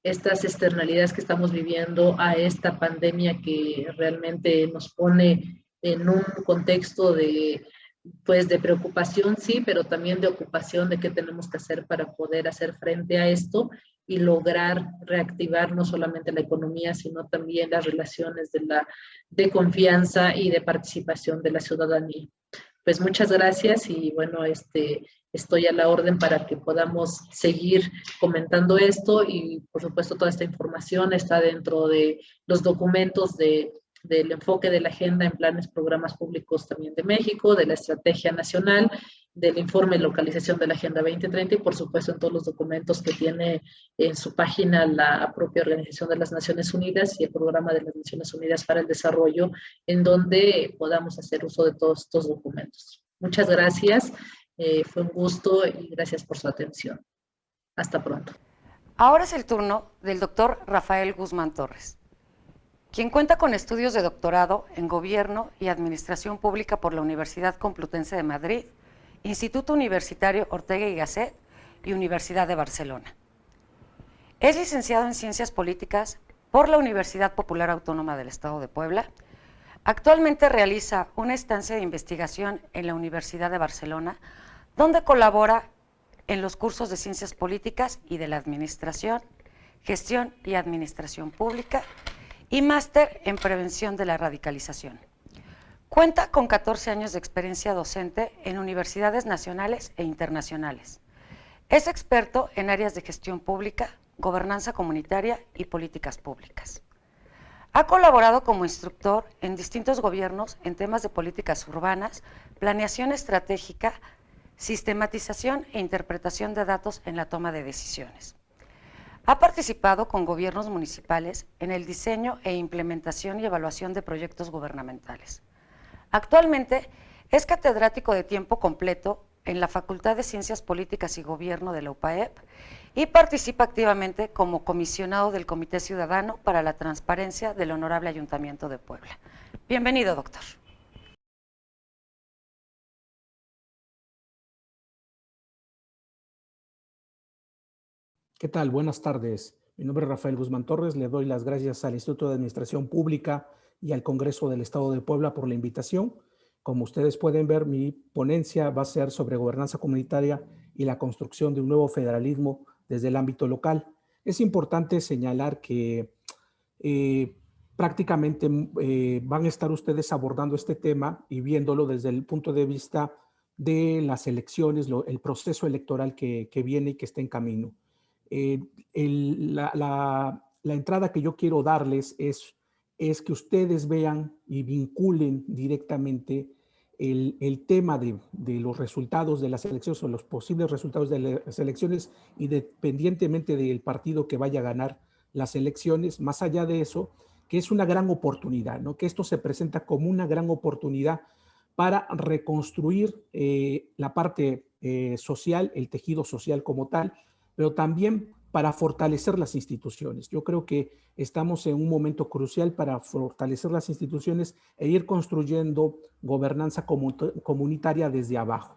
estas externalidades que estamos viviendo, a esta pandemia que realmente nos pone en un contexto pues de preocupación, sí, pero también de ocupación de qué tenemos que hacer para poder hacer frente a esto y lograr reactivar no solamente la economía, sino también las relaciones de confianza y de participación de la ciudadanía. Pues muchas gracias, y bueno, estoy a la orden para que podamos seguir comentando esto, y por supuesto toda esta información está dentro de los documentos del enfoque de la agenda en planes, programas públicos también de México, de la estrategia nacional, del informe de localización de la Agenda 2030, y por supuesto en todos los documentos que tiene en su página la propia Organización de las Naciones Unidas y el Programa de las Naciones Unidas para el Desarrollo, en donde podamos hacer uso de todos estos documentos. Muchas gracias, fue un gusto y gracias por su atención. Hasta pronto. Ahora es el turno del doctor Rafael Guzmán Torres, quien cuenta con estudios de doctorado en Gobierno y Administración Pública por la Universidad Complutense de Madrid, Instituto Universitario Ortega y Gasset y Universidad de Barcelona. Es licenciado en Ciencias Políticas por la Universidad Popular Autónoma del Estado de Puebla. Actualmente realiza una estancia de investigación en la Universidad de Barcelona, donde colabora en los cursos de Ciencias Políticas y de la Administración, Gestión y Administración Pública, y máster en Prevención de la Radicalización. Cuenta con 14 años de experiencia docente en universidades nacionales e internacionales. Es experto en áreas de gestión pública, gobernanza comunitaria y políticas públicas. Ha colaborado como instructor en distintos gobiernos en temas de políticas urbanas, planeación estratégica, sistematización e interpretación de datos en la toma de decisiones. Ha participado con gobiernos municipales en el diseño e implementación y evaluación de proyectos gubernamentales. Actualmente es catedrático de tiempo completo en la Facultad de Ciencias Políticas y Gobierno de la UPAEP y participa activamente como comisionado del Comité Ciudadano para la Transparencia del Honorable Ayuntamiento de Puebla. Bienvenido, doctor. ¿Qué tal? Buenas tardes. Mi nombre es Rafael Guzmán Torres. Le doy las gracias al Instituto de Administración Pública y al Congreso del Estado de Puebla por la invitación. Como ustedes pueden ver, mi ponencia va a ser sobre gobernanza comunitaria y la construcción de un nuevo federalismo desde el ámbito local. Es importante señalar que prácticamente van a estar ustedes abordando este tema y viéndolo desde el punto de vista de las elecciones, el proceso electoral que viene y que está en camino. La entrada que yo quiero darles es que ustedes vean y vinculen directamente el tema de los resultados de las elecciones o los posibles resultados de las elecciones, independientemente del partido que vaya a ganar las elecciones. Más allá de eso, que es una gran oportunidad, ¿no? Que esto se presenta como una gran oportunidad para reconstruir la parte social, el tejido social como tal, pero también para fortalecer las instituciones. Yo creo que estamos en un momento crucial para fortalecer las instituciones e ir construyendo gobernanza comunitaria desde abajo.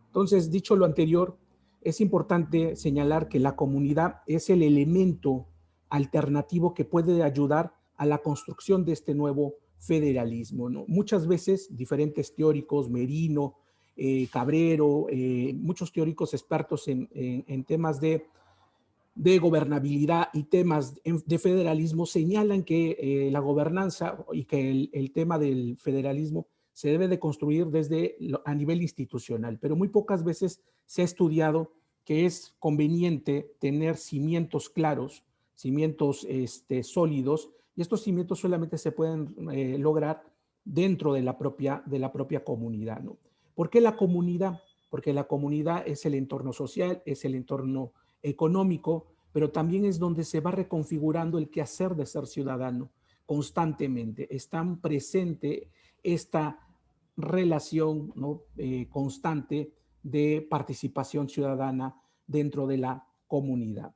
Entonces, dicho lo anterior, es importante señalar que la comunidad es el elemento alternativo que puede ayudar a la construcción de este nuevo federalismo, ¿no? Muchas veces diferentes teóricos, Merino, Cabrero, muchos teóricos expertos en temas de gobernabilidad y temas de federalismo señalan que la gobernanza y que el tema del federalismo se debe de construir a nivel institucional, pero muy pocas veces se ha estudiado que es conveniente tener cimientos claros, cimientos sólidos, y estos cimientos solamente se pueden lograr dentro de la propia comunidad, ¿no? ¿Por qué la comunidad? Porque la comunidad es el entorno social, es el entorno económico, pero también es donde se va reconfigurando el quehacer de ser ciudadano constantemente. Está presente esta relación, ¿no? Constante de participación ciudadana dentro de la comunidad.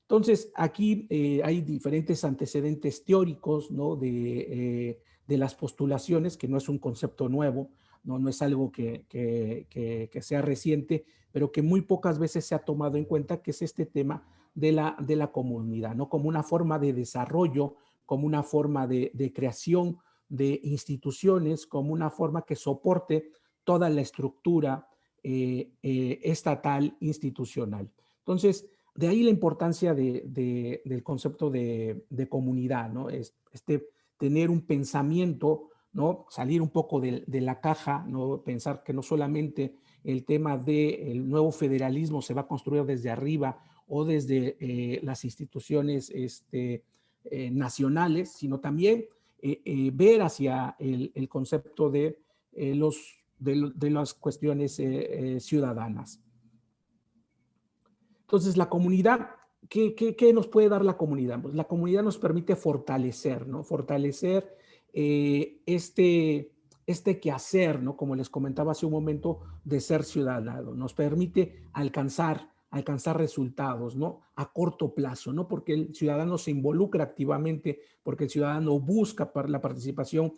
Entonces, aquí hay diferentes antecedentes teóricos, ¿no? de las postulaciones, que no es un concepto nuevo, no es algo que sea reciente, pero que muy pocas veces se ha tomado en cuenta, que es este tema de la comunidad, ¿no? Como una forma de desarrollo, como una forma de creación de instituciones, como una forma que soporte toda la estructura estatal institucional. Entonces, de ahí la importancia del concepto de comunidad, ¿no? Tener un pensamiento, ¿no? Salir un poco de la caja, ¿no? Pensar que no solamente el tema del nuevo federalismo se va a construir desde arriba o desde las instituciones nacionales, sino también ver hacia el concepto de las cuestiones ciudadanas. Entonces, la comunidad, ¿qué nos puede dar la comunidad? Pues la comunidad nos permite fortalecer, ¿no? Fortalecer este quehacer, ¿no? Como les comentaba hace un momento, de ser ciudadano. Nos permite alcanzar resultados, ¿no? A corto plazo, ¿no? Porque el ciudadano se involucra activamente, porque el ciudadano busca la participación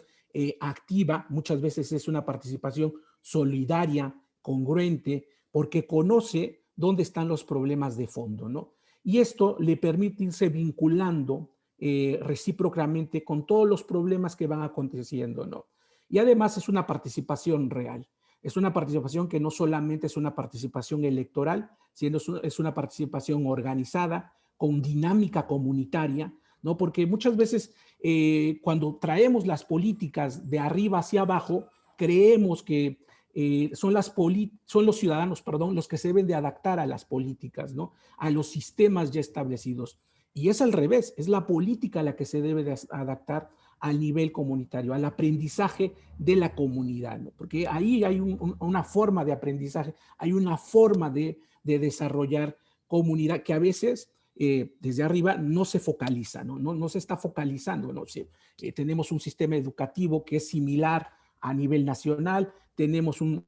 activa. Muchas veces es una participación solidaria, congruente, porque conoce dónde están los problemas de fondo, ¿no? Y esto le permite irse vinculando recíprocamente con todos los problemas que van aconteciendo, ¿no? Y además es una participación real. Es una participación que no solamente es una participación electoral, sino es una participación organizada, con dinámica comunitaria, ¿no? Porque muchas veces cuando traemos las políticas de arriba hacia abajo, creemos que son los ciudadanos, perdón, los que se deben de adaptar a las políticas, ¿no? A los sistemas ya establecidos. Y es al revés, es la política la que se debe de adaptar al nivel comunitario, al aprendizaje de la comunidad, ¿no? Porque ahí hay una forma de aprendizaje, hay una forma de desarrollar comunidad que a veces desde arriba no se focaliza, no se está focalizando, ¿no? Tenemos un sistema educativo que es similar a nivel nacional, tenemos un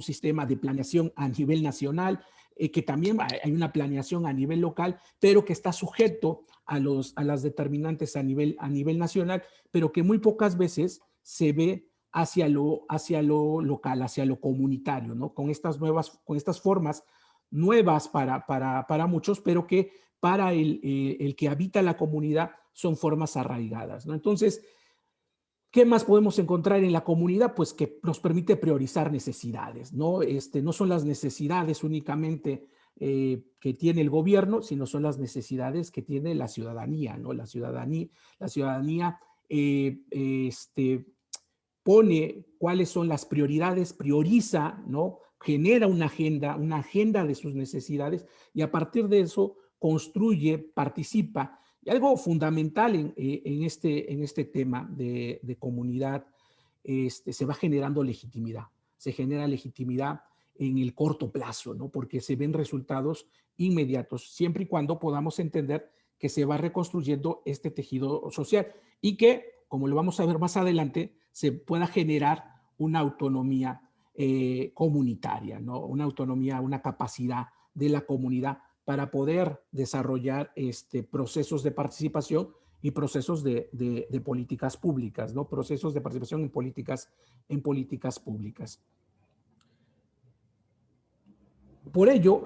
sistema de planeación a nivel nacional, que también hay una planeación a nivel local, pero que está sujeto a las determinantes a nivel nacional, pero que muy pocas veces se ve hacia lo local, hacia lo comunitario, ¿no? Con estas formas nuevas para muchos, pero que para el que habita la comunidad son formas arraigadas, ¿no? Entonces, ¿qué más podemos encontrar en la comunidad? Pues que nos permite priorizar necesidades, ¿no? No son las necesidades únicamente que tiene el gobierno, sino son las necesidades que tiene la ciudadanía, ¿no? La ciudadanía pone cuáles son las prioridades, prioriza, ¿no? Genera una agenda de sus necesidades y a partir de eso construye, participa. Y algo fundamental en este tema de comunidad, se va generando legitimidad. Se genera legitimidad en el corto plazo, ¿no? Porque se ven resultados inmediatos, siempre y cuando podamos entender que se va reconstruyendo este tejido social y que, como lo vamos a ver más adelante, se pueda generar una autonomía comunitaria, ¿no? Una autonomía, una capacidad de la comunidad para poder desarrollar procesos de participación y procesos de políticas públicas, ¿no? Procesos de participación en políticas públicas. Por ello,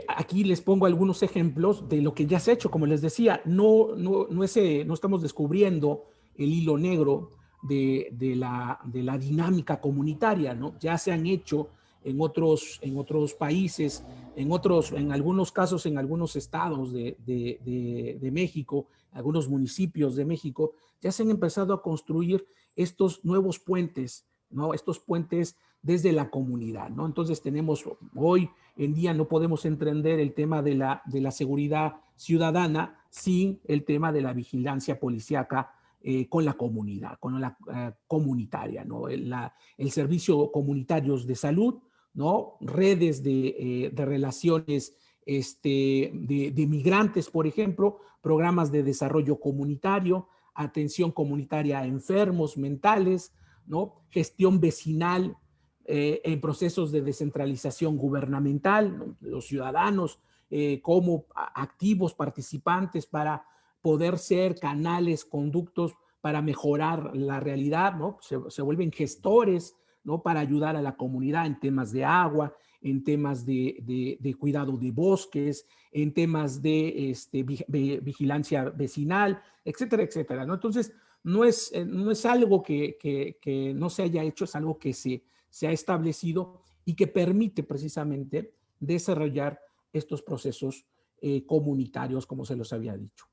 aquí les pongo algunos ejemplos de lo que ya se ha hecho. Como les decía, no estamos descubriendo el hilo negro de la dinámica comunitaria, ¿no? Ya se han hecho en otros países, en algunos casos, en algunos estados de México, algunos municipios de México, ya se han empezado a construir estos nuevos puentes, ¿no? Estos puentes desde la comunidad, ¿no? Entonces tenemos, hoy en día no podemos entender el tema de la seguridad ciudadana sin el tema de la vigilancia policíaca con la comunidad, con la comunitaria, ¿no? El servicio comunitarios de salud, ¿no? Redes de relaciones de migrantes, por ejemplo, programas de desarrollo comunitario, atención comunitaria a enfermos mentales, ¿no? Gestión vecinal en procesos de descentralización gubernamental, ¿no? Los ciudadanos como activos participantes para poder ser canales, conductos para mejorar la realidad, ¿no? Se vuelven gestores, ¿no? Para ayudar a la comunidad en temas de agua, en temas de cuidado de bosques, en temas de vigilancia vecinal, etcétera, etcétera, ¿no? Entonces, no es algo que no se haya hecho, es algo que se ha establecido y que permite precisamente desarrollar estos procesos comunitarios, como se los había dicho.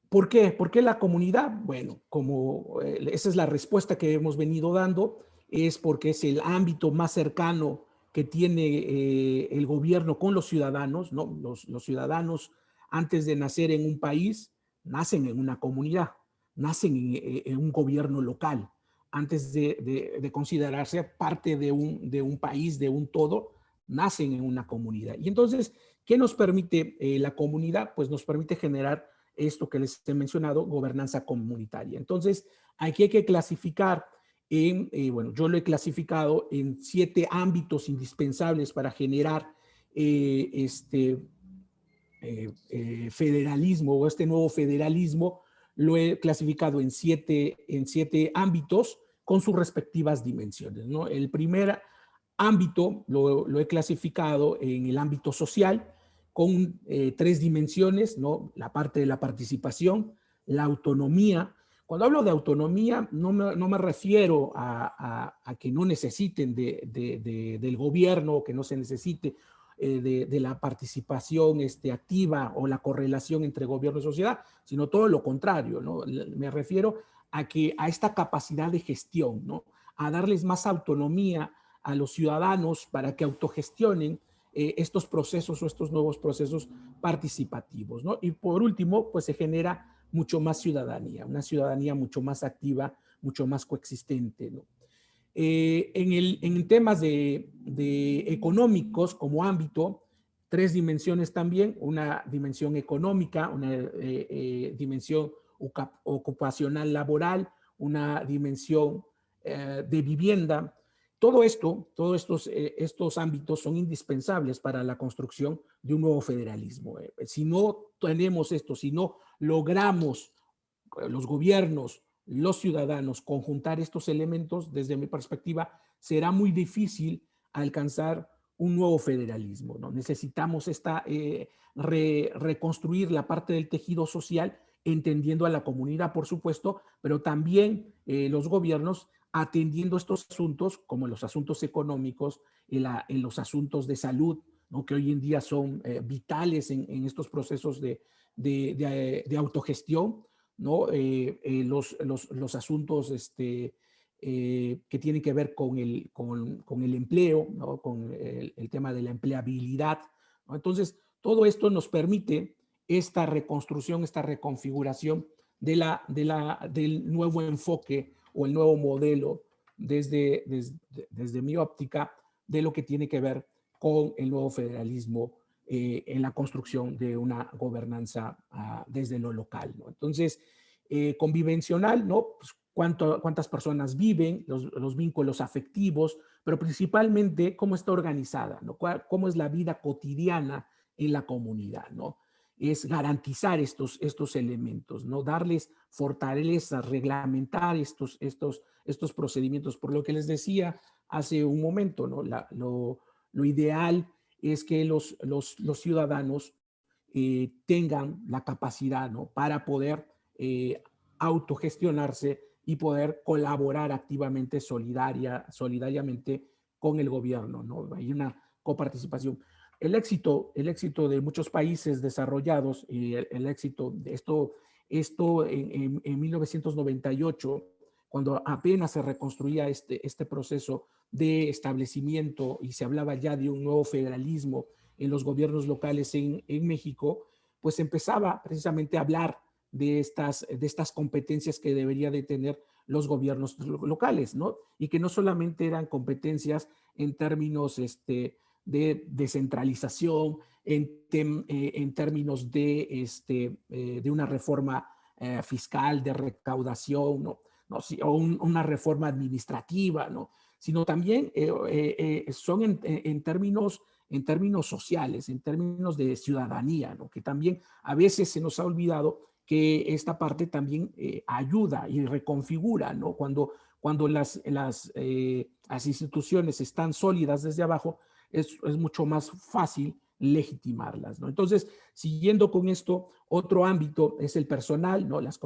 ¿Por qué? ¿Por qué la comunidad? Bueno, como esa es la respuesta que hemos venido dando, es porque es el ámbito más cercano que tiene el gobierno con los ciudadanos, ¿no? Los ciudadanos, antes de nacer en un país, nacen en una comunidad, nacen en un gobierno local. Antes de considerarse parte de un país, de un todo, nacen en una comunidad. Y entonces, ¿qué nos permite la comunidad? Pues nos permite generar esto que les he mencionado, gobernanza comunitaria. Entonces, aquí hay que clasificar bueno, yo lo he clasificado en 7 ámbitos indispensables para generar federalismo o este nuevo federalismo. Lo he clasificado en siete ámbitos con sus respectivas dimensiones, ¿no? El primer ámbito lo he clasificado en el ámbito social, con 3 dimensiones, ¿no? La parte de la participación, la autonomía. Cuando hablo de autonomía, no me refiero a que no necesiten del gobierno, que no se necesite de la participación activa o la correlación entre gobierno y sociedad, sino todo lo contrario, ¿no? Me refiero a esta capacidad de gestión, ¿no? A darles más autonomía a los ciudadanos para que autogestionen estos procesos o estos nuevos procesos participativos, ¿no? Y por último, pues se genera mucho más ciudadanía, una ciudadanía mucho más activa, mucho más coexistente, ¿no? En temas de económicos como ámbito, 3 dimensiones también, una dimensión económica, una dimensión ocupacional laboral, una dimensión de vivienda. Todo esto, todos estos ámbitos son indispensables para la construcción de un nuevo federalismo. Si no tenemos esto, si no logramos los gobiernos, los ciudadanos conjuntar estos elementos, desde mi perspectiva, será muy difícil alcanzar un nuevo federalismo, ¿no? Necesitamos reconstruir la parte del tejido social, entendiendo a la comunidad, por supuesto, pero también los gobiernos atendiendo estos asuntos, como los asuntos económicos, en los asuntos de salud, ¿no? Que hoy en día son vitales en estos procesos de autogestión, ¿no? Los asuntos que tienen que ver con el empleo, ¿no? Con el tema de la empleabilidad, ¿no? Entonces, todo esto nos permite esta reconstrucción, esta reconfiguración del nuevo enfoque o el nuevo modelo desde mi óptica de lo que tiene que ver con el nuevo federalismo en la construcción de una gobernanza desde lo local, ¿no? Entonces, convivencional, ¿no? Pues, cuántas personas viven, los vínculos afectivos, pero principalmente cómo está organizada, ¿no? Cómo es la vida cotidiana en la comunidad, ¿no? Es garantizar estos elementos, ¿no? Darles fortaleza, reglamentar estos procedimientos. Por lo que les decía hace un momento, ¿no? Lo ideal es que los ciudadanos tengan la capacidad, ¿no? Para poder autogestionarse y poder colaborar activamente, solidariamente con el gobierno, ¿no? Hay una coparticipación. El éxito de muchos países desarrollados, y el éxito de esto en 1998, cuando apenas se reconstruía este proceso de establecimiento y se hablaba ya de un nuevo federalismo en los gobiernos locales en México, pues empezaba precisamente a hablar de estas competencias que debería de tener los gobiernos locales, ¿no? Y que no solamente eran competencias en términos de descentralización, en términos de una reforma fiscal, de recaudación, ¿no? O una reforma administrativa, ¿no? Sino también son en términos sociales, en términos de ciudadanía, ¿no? Que también a veces se nos ha olvidado que esta parte también ayuda y reconfigura, ¿no? Cuando las instituciones están sólidas desde abajo, es mucho más fácil legitimarlas, ¿no? Entonces, siguiendo con esto, otro ámbito es el personal, ¿no? Las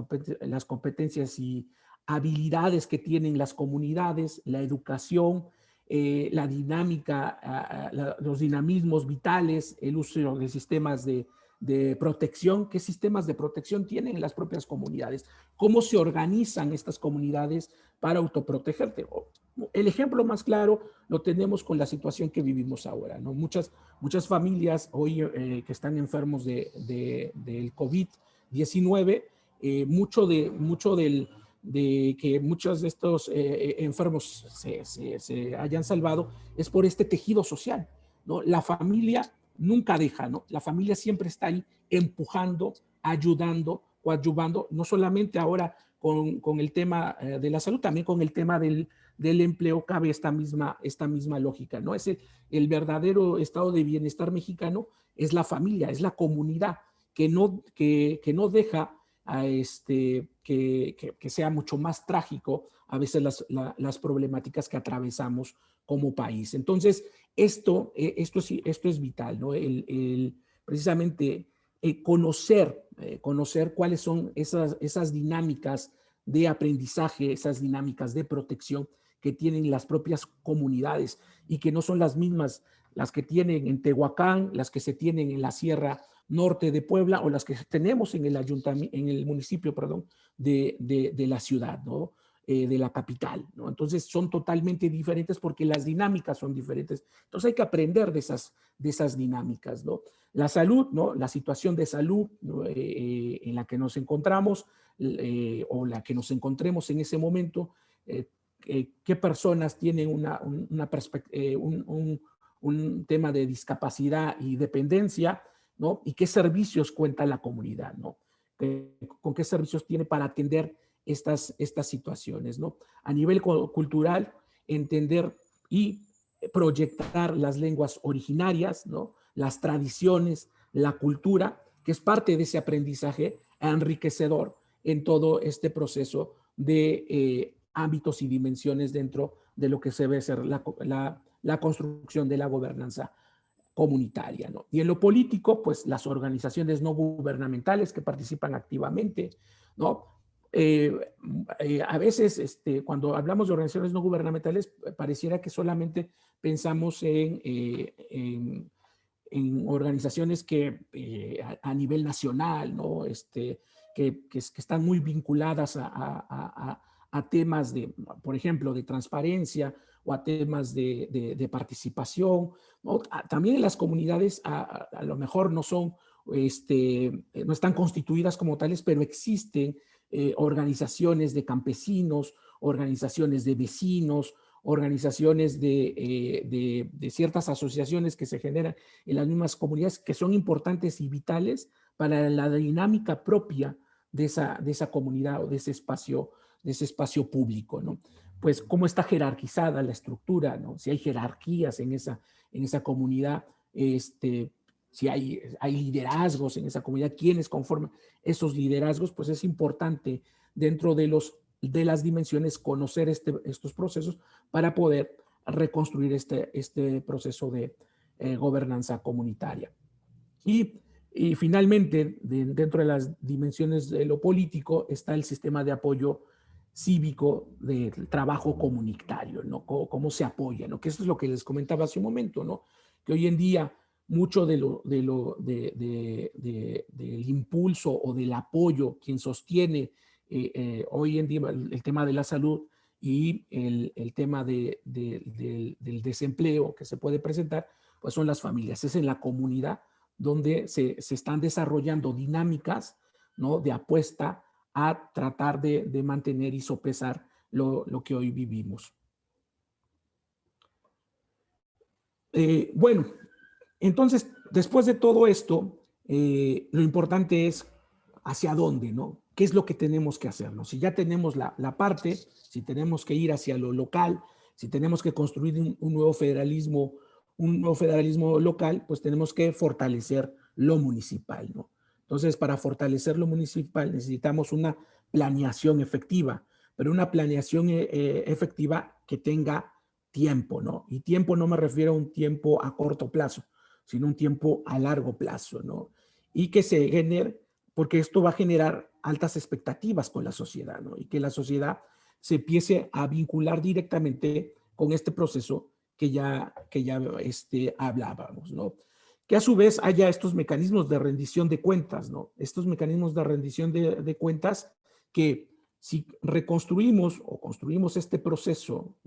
competencias y habilidades que tienen las comunidades, la educación, la dinámica, los dinamismos vitales, el uso de sistemas de protección. ¿Qué sistemas de protección tienen las propias comunidades? ¿Cómo se organizan estas comunidades para autoprotegerte? El ejemplo más claro lo tenemos con la situación que vivimos ahora, ¿no? Muchas familias hoy que están enfermos del COVID-19, mucho de que muchos de estos enfermos se hayan salvado es por este tejido social, ¿no? La familia nunca deja, ¿no? La familia siempre está ahí empujando, ayudando, coadyuvando, no solamente ahora con el tema de la salud, también con el tema del empleo cabe esta misma lógica, ¿no? El verdadero estado de bienestar mexicano es la familia, es la comunidad que no deja a que sea mucho más trágico a veces las problemáticas que atravesamos como país. Entonces, esto es vital, ¿no? Precisamente conocer cuáles son esas dinámicas de aprendizaje, esas dinámicas de protección que tienen las propias comunidades y que no son las mismas las que tienen en Tehuacán, las que se tienen en la Sierra Norte de Puebla o las que tenemos en el municipio, perdón, de la ciudad, ¿no? De la capital, ¿no? Entonces son totalmente diferentes porque las dinámicas son diferentes. Entonces hay que aprender de esas dinámicas, ¿no? La salud, ¿no? La situación de salud, ¿no? En la que nos encontramos o la que nos encontremos en ese momento, qué personas tienen un tema de discapacidad y dependencia, ¿no? Y qué servicios cuenta la comunidad, ¿no? Con qué servicios tiene para atender estas situaciones, ¿no? A nivel cultural, entender y proyectar las lenguas originarias, ¿no? Las tradiciones, la cultura, que es parte de ese aprendizaje enriquecedor en todo este proceso de ámbitos y dimensiones dentro de lo que se ve ser la la construcción de la gobernanza comunitaria, ¿no? Y en lo político, pues las organizaciones no gubernamentales que participan activamente, ¿no? A veces, cuando hablamos de organizaciones no gubernamentales, pareciera que solamente pensamos en organizaciones que a nivel nacional, ¿no? Que están muy vinculadas a temas de, por ejemplo, de transparencia o a temas de participación, ¿no? También en las comunidades a lo mejor no son, no están constituidas como tales, pero existen organizaciones de campesinos, organizaciones de vecinos, organizaciones de ciertas asociaciones que se generan en las mismas comunidades, que son importantes y vitales para la dinámica propia de esa comunidad o de ese espacio público, ¿no? Pues cómo está jerarquizada la estructura, ¿no? Si hay jerarquías en esa comunidad, si hay liderazgos en esa comunidad, quiénes conforman esos liderazgos, pues es importante dentro de las dimensiones conocer estos procesos para poder reconstruir este proceso de gobernanza comunitaria. Y finalmente, dentro de las dimensiones de lo político, está el sistema de apoyo cívico del trabajo comunitario, ¿no? Cómo se apoya, ¿no? Que eso es lo que les comentaba hace un momento, ¿no? Que hoy en día mucho del impulso o del apoyo, quien sostiene hoy en día el tema de la salud y el tema del desempleo que se puede presentar, pues son las familias. Es en la comunidad donde se están desarrollando dinámicas, ¿no? De apuesta a tratar de mantener y sopesar lo que hoy vivimos. Bueno, entonces, después de todo esto, lo importante es hacia dónde, ¿no? ¿Qué es lo que tenemos que hacer, ¿no? Si ya tenemos la parte, si tenemos que ir hacia lo local, si tenemos que construir un nuevo federalismo local, pues tenemos que fortalecer lo municipal, ¿no? Entonces, para fortalecer lo municipal necesitamos una planeación efectiva, pero una planeación efectiva que tenga tiempo, ¿no? Y tiempo no me refiero a un tiempo a corto plazo, sino un tiempo a largo plazo, ¿no? Y que se genere, porque esto va a generar altas expectativas con la sociedad, ¿no? Y que la sociedad se empiece a vincular directamente con este proceso que ya hablábamos, ¿no? Que a su vez haya estos mecanismos de rendición de cuentas, ¿no? Estos mecanismos de rendición de cuentas que si reconstruimos o construimos este proceso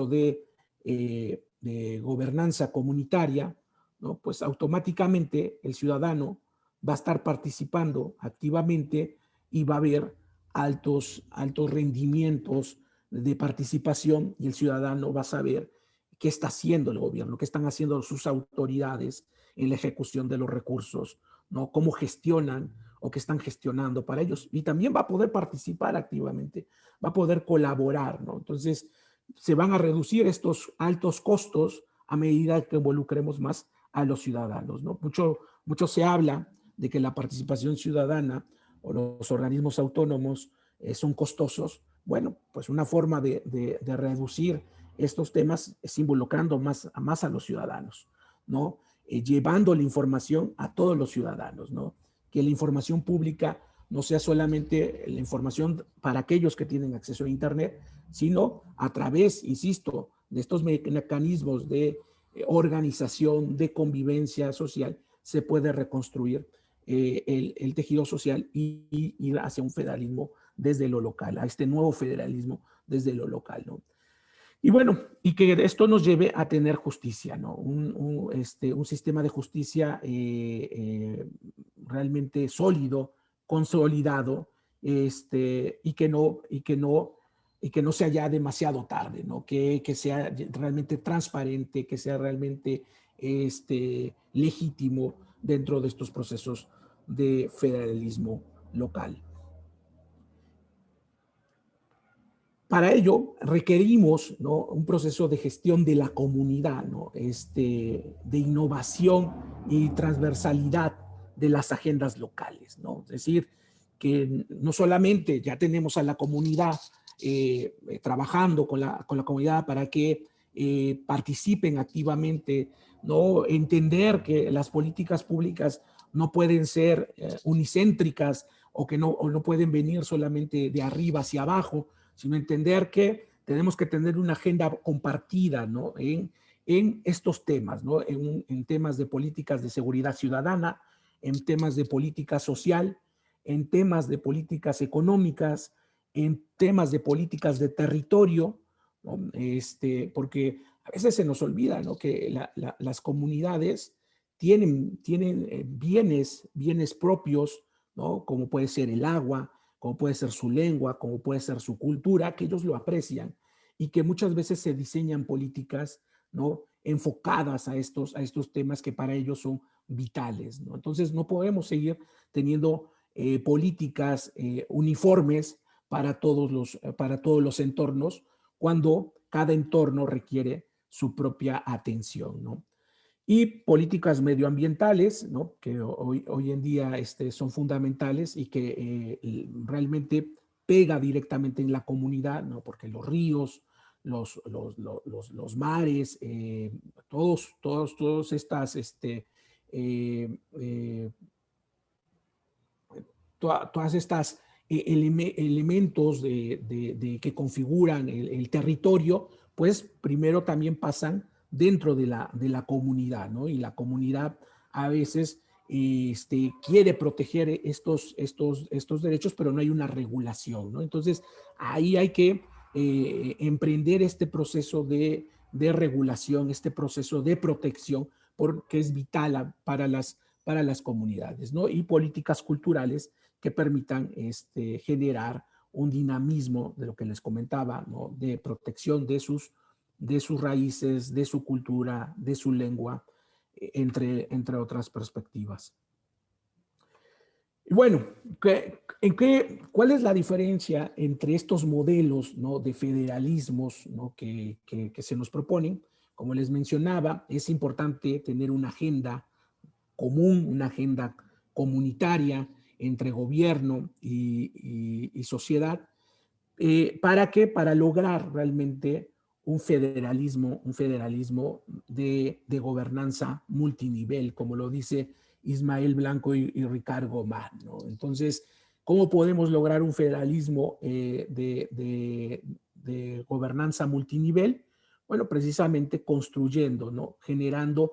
de gobernanza comunitaria, ¿no? Pues automáticamente el ciudadano va a estar participando activamente y va a haber altos rendimientos de participación y el ciudadano va a saber qué está haciendo el gobierno, qué están haciendo sus autoridades en la ejecución de los recursos, ¿no? Cómo gestionan o qué están gestionando para ellos. Y también va a poder participar activamente, va a poder colaborar, ¿no? Entonces, se van a reducir estos altos costos a medida que involucremos más a los ciudadanos, ¿no? Mucho se habla de que la participación ciudadana o los organismos autónomos son costosos. Bueno, pues una forma de reducir estos temas es involucrando más a los ciudadanos, ¿no? Llevando la información a todos los ciudadanos, ¿no? Que la información pública no sea solamente la información para aquellos que tienen acceso a Internet, sino a través, insisto, de estos mecanismos de organización, de convivencia social, se puede reconstruir el tejido social y ir hacia un federalismo desde lo local, a este nuevo federalismo desde lo local, ¿no? Y bueno, y que esto nos lleve a tener justicia, ¿no? Un sistema de justicia realmente sólido, consolidado, y que no sea ya demasiado tarde, ¿no? Que sea realmente transparente, que sea realmente legítimo dentro de estos procesos de federalismo local. Para ello requerimos, ¿no? Un proceso de gestión de la comunidad, ¿no? De innovación y transversalidad de las agendas locales, ¿no? Es decir, que no solamente ya tenemos a la comunidad trabajando con la comunidad para que participen activamente, ¿no? Entender que las políticas públicas no pueden ser unicéntricas o que no pueden venir solamente de arriba hacia abajo, sino entender que tenemos que tener una agenda compartida, ¿no? En estos temas, ¿no? En temas de políticas de seguridad ciudadana, en temas de política social, en temas de políticas económicas, en temas de políticas de territorio, ¿no? Porque a veces se nos olvida, ¿no? Que las comunidades tienen bienes propios, ¿no? Como puede ser el agua, como puede ser su lengua, como puede ser su cultura, que ellos lo aprecian y que muchas veces se diseñan políticas, ¿no? Enfocadas a estos temas que para ellos son vitales, ¿no? Entonces no podemos seguir teniendo políticas uniformes para todos los entornos cuando cada entorno requiere su propia atención, ¿no? Y políticas medioambientales, ¿no? Que hoy en día son fundamentales y que realmente pega directamente en la comunidad, ¿no? Porque los ríos, los mares, todas estas, todas estas elementos que configuran el territorio, pues primero también pasan dentro de la comunidad, ¿no? Y la comunidad a veces quiere proteger estos derechos, pero no hay una regulación, ¿no? Entonces, ahí hay que emprender este proceso de regulación, este proceso de protección, porque es vital para las comunidades, ¿no? Y políticas culturales que permitan generar un dinamismo de lo que les comentaba, ¿no? De protección de sus raíces, de su cultura, de su lengua, entre otras perspectivas. Y bueno, ¿cuál es la diferencia entre estos modelos, ¿no? De federalismos, ¿no? que se nos proponen? Como les mencionaba, es importante tener una agenda común, una agenda comunitaria entre gobierno y sociedad. ¿Para qué? Para lograr realmente un federalismo de gobernanza multinivel, como lo dice Ismael Blanco y Ricardo Gomán, ¿no? Entonces, ¿cómo podemos lograr un federalismo de gobernanza multinivel? Bueno, precisamente construyendo, ¿no? Generando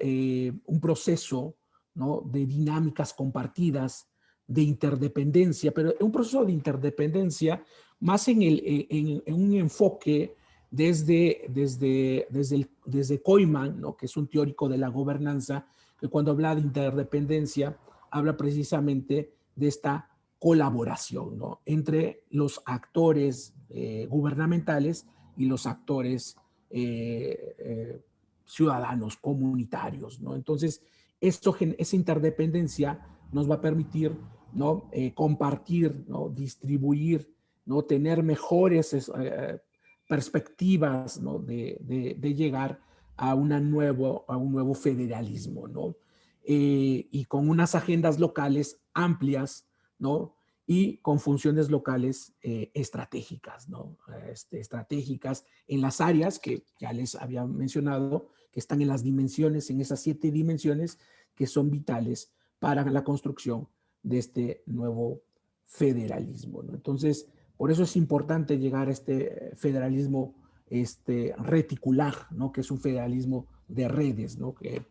un proceso, ¿no? De dinámicas compartidas, de interdependencia, pero un proceso de interdependencia más en un enfoque desde Koyman, ¿no? Que es un teórico de la gobernanza, que cuando habla de interdependencia, habla precisamente de esta colaboración, ¿no? Entre los actores gubernamentales y los actores ciudadanos, comunitarios, ¿no? Entonces, esa interdependencia nos va a permitir, ¿no? Compartir, ¿no? Distribuir, ¿no? Tener mejores perspectivas, ¿no? de llegar a un nuevo federalismo, ¿no? Y con unas agendas locales amplias, ¿no? Y con funciones locales estratégicas, ¿no? Estratégicas en las áreas que ya les había mencionado, que están en las dimensiones, en esas 7 dimensiones que son vitales para la construcción de este nuevo federalismo, ¿no? Entonces, por eso es importante llegar a este federalismo reticular, ¿no? Que es un federalismo de redes, ¿no? Que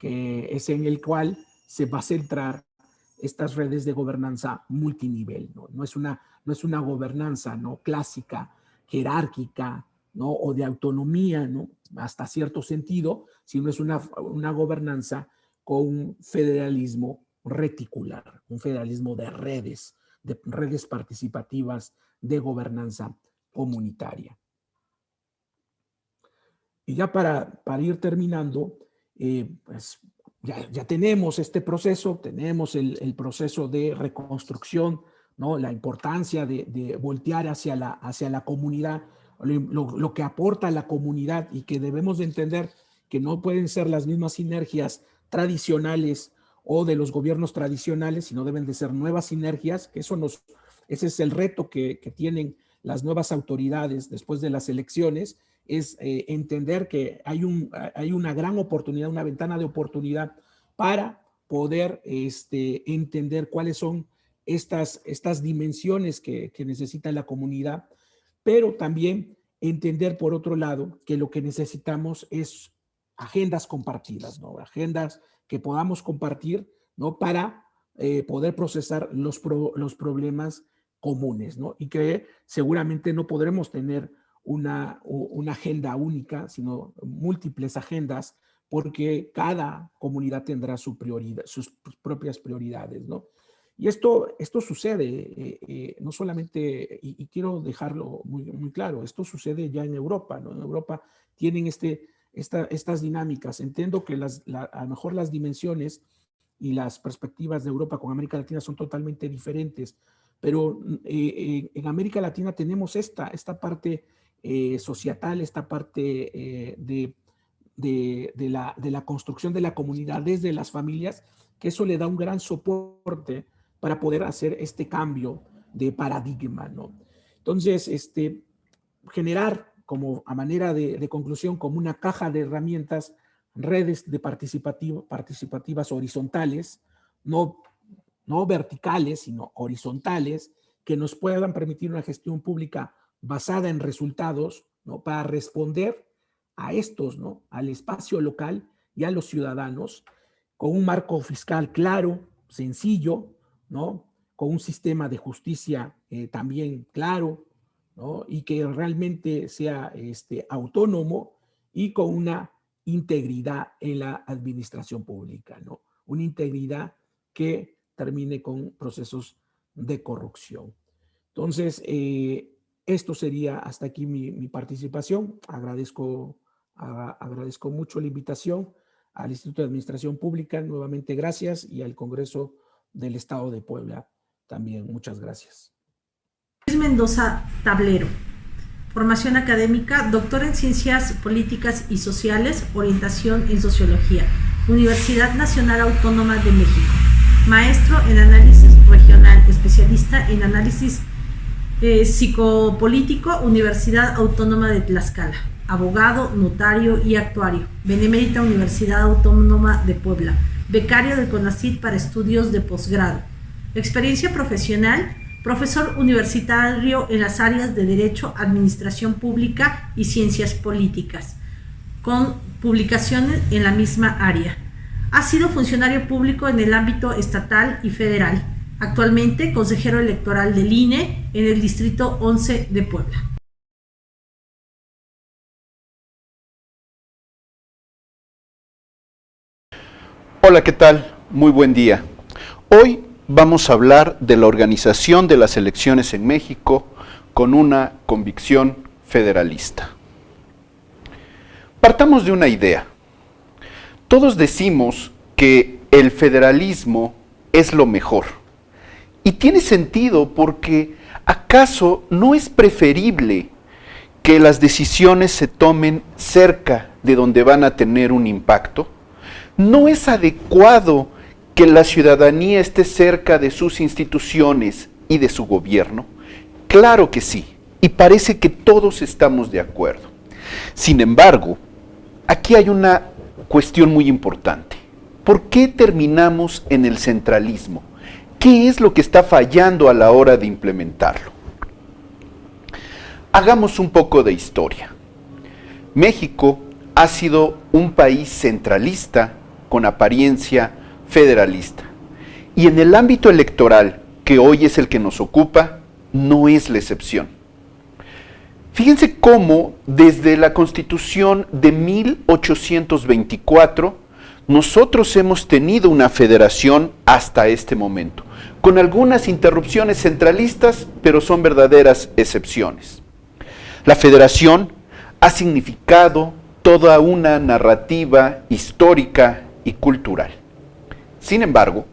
es en el cual se va a centrar estas redes de gobernanza multinivel, ¿no? No es una gobernanza, ¿no? Clásica, jerárquica, ¿no? O de autonomía, ¿no? Hasta cierto sentido, sino es una gobernanza con un federalismo reticular, un federalismo de redes participativas de gobernanza comunitaria. Y ya para ir terminando, pues ya tenemos este proceso, tenemos el proceso de reconstrucción, ¿no? La importancia de voltear hacia la comunidad, lo que aporta a la comunidad y que debemos de entender que no pueden ser las mismas sinergias tradicionales o de los gobiernos tradicionales, sino deben de ser nuevas sinergias, que ese es el reto que tienen las nuevas autoridades después de las elecciones, es entender que hay una gran oportunidad, una ventana de oportunidad para poder entender cuáles son estas dimensiones que necesita la comunidad, pero también entender, por otro lado, que lo que necesitamos es agendas compartidas, ¿no? Agendas que podamos compartir, ¿no? Para poder procesar los problemas comunes, ¿no? Y que seguramente no podremos tener una agenda única, sino múltiples agendas, porque cada comunidad tendrá sus propias prioridades, ¿no? Y esto sucede no solamente, y quiero dejarlo muy claro, esto sucede ya en Europa, ¿no? En Europa tienen estas dinámicas. Entiendo que a lo mejor las dimensiones y las perspectivas de Europa con América Latina son totalmente diferentes, pero en América Latina tenemos esta parte societal, esta parte de la construcción de la comunidad desde las familias, que eso le da un gran soporte para poder hacer este cambio de paradigma, ¿no? Entonces, generar como a manera de conclusión, como una caja de herramientas, redes de participativas horizontales, no verticales, sino horizontales, que nos puedan permitir una gestión pública basada en resultados, ¿no? Para responder a estos, ¿no? Al espacio local y a los ciudadanos, con un marco fiscal claro, sencillo, ¿no? Con un sistema de justicia también claro, ¿no? Y que realmente sea autónomo y con una integridad en la administración pública, ¿no? Una integridad que termine con procesos de corrupción. Entonces, esto sería hasta aquí mi participación. Agradezco mucho la invitación al Instituto de Administración Pública, nuevamente gracias, y al Congreso del Estado de Puebla también, muchas gracias. Luis Mendoza Tablero. Formación académica, doctor en Ciencias Políticas y Sociales, orientación en Sociología, Universidad Nacional Autónoma de México. Maestro en Análisis Regional, especialista en Análisis Psicopolítico, Universidad Autónoma de Tlaxcala. Abogado, notario y actuario. Benemérita Universidad Autónoma de Puebla. Becario del CONACYT para estudios de posgrado. Experiencia profesional, profesor universitario en las áreas de Derecho, Administración Pública y Ciencias Políticas, con publicaciones en la misma área. Ha sido funcionario público en el ámbito estatal y federal. Actualmente, consejero electoral del INE en el Distrito 11 de Puebla. Hola, ¿qué tal? Muy buen día. Hoy vamos a hablar de la organización de las elecciones en México con una convicción federalista. Partamos de una idea. Todos decimos que el federalismo es lo mejor. Y tiene sentido porque ¿acaso no es preferible que las decisiones se tomen cerca de donde van a tener un impacto? ¿No es adecuado que la ciudadanía esté cerca de sus instituciones y de su gobierno? Claro que sí, y parece que todos estamos de acuerdo. Sin embargo, aquí hay una cuestión muy importante. ¿Por qué terminamos en el centralismo? ¿Qué es lo que está fallando a la hora de implementarlo? Hagamos un poco de historia. México ha sido un país centralista con apariencia federalista. Y en el ámbito electoral, que hoy es el que nos ocupa, no es la excepción. Fíjense cómo desde la Constitución de 1824 nosotros hemos tenido una federación hasta este momento, con algunas interrupciones centralistas, pero son verdaderas excepciones. La federación ha significado toda una narrativa histórica y cultural. Sin embargo,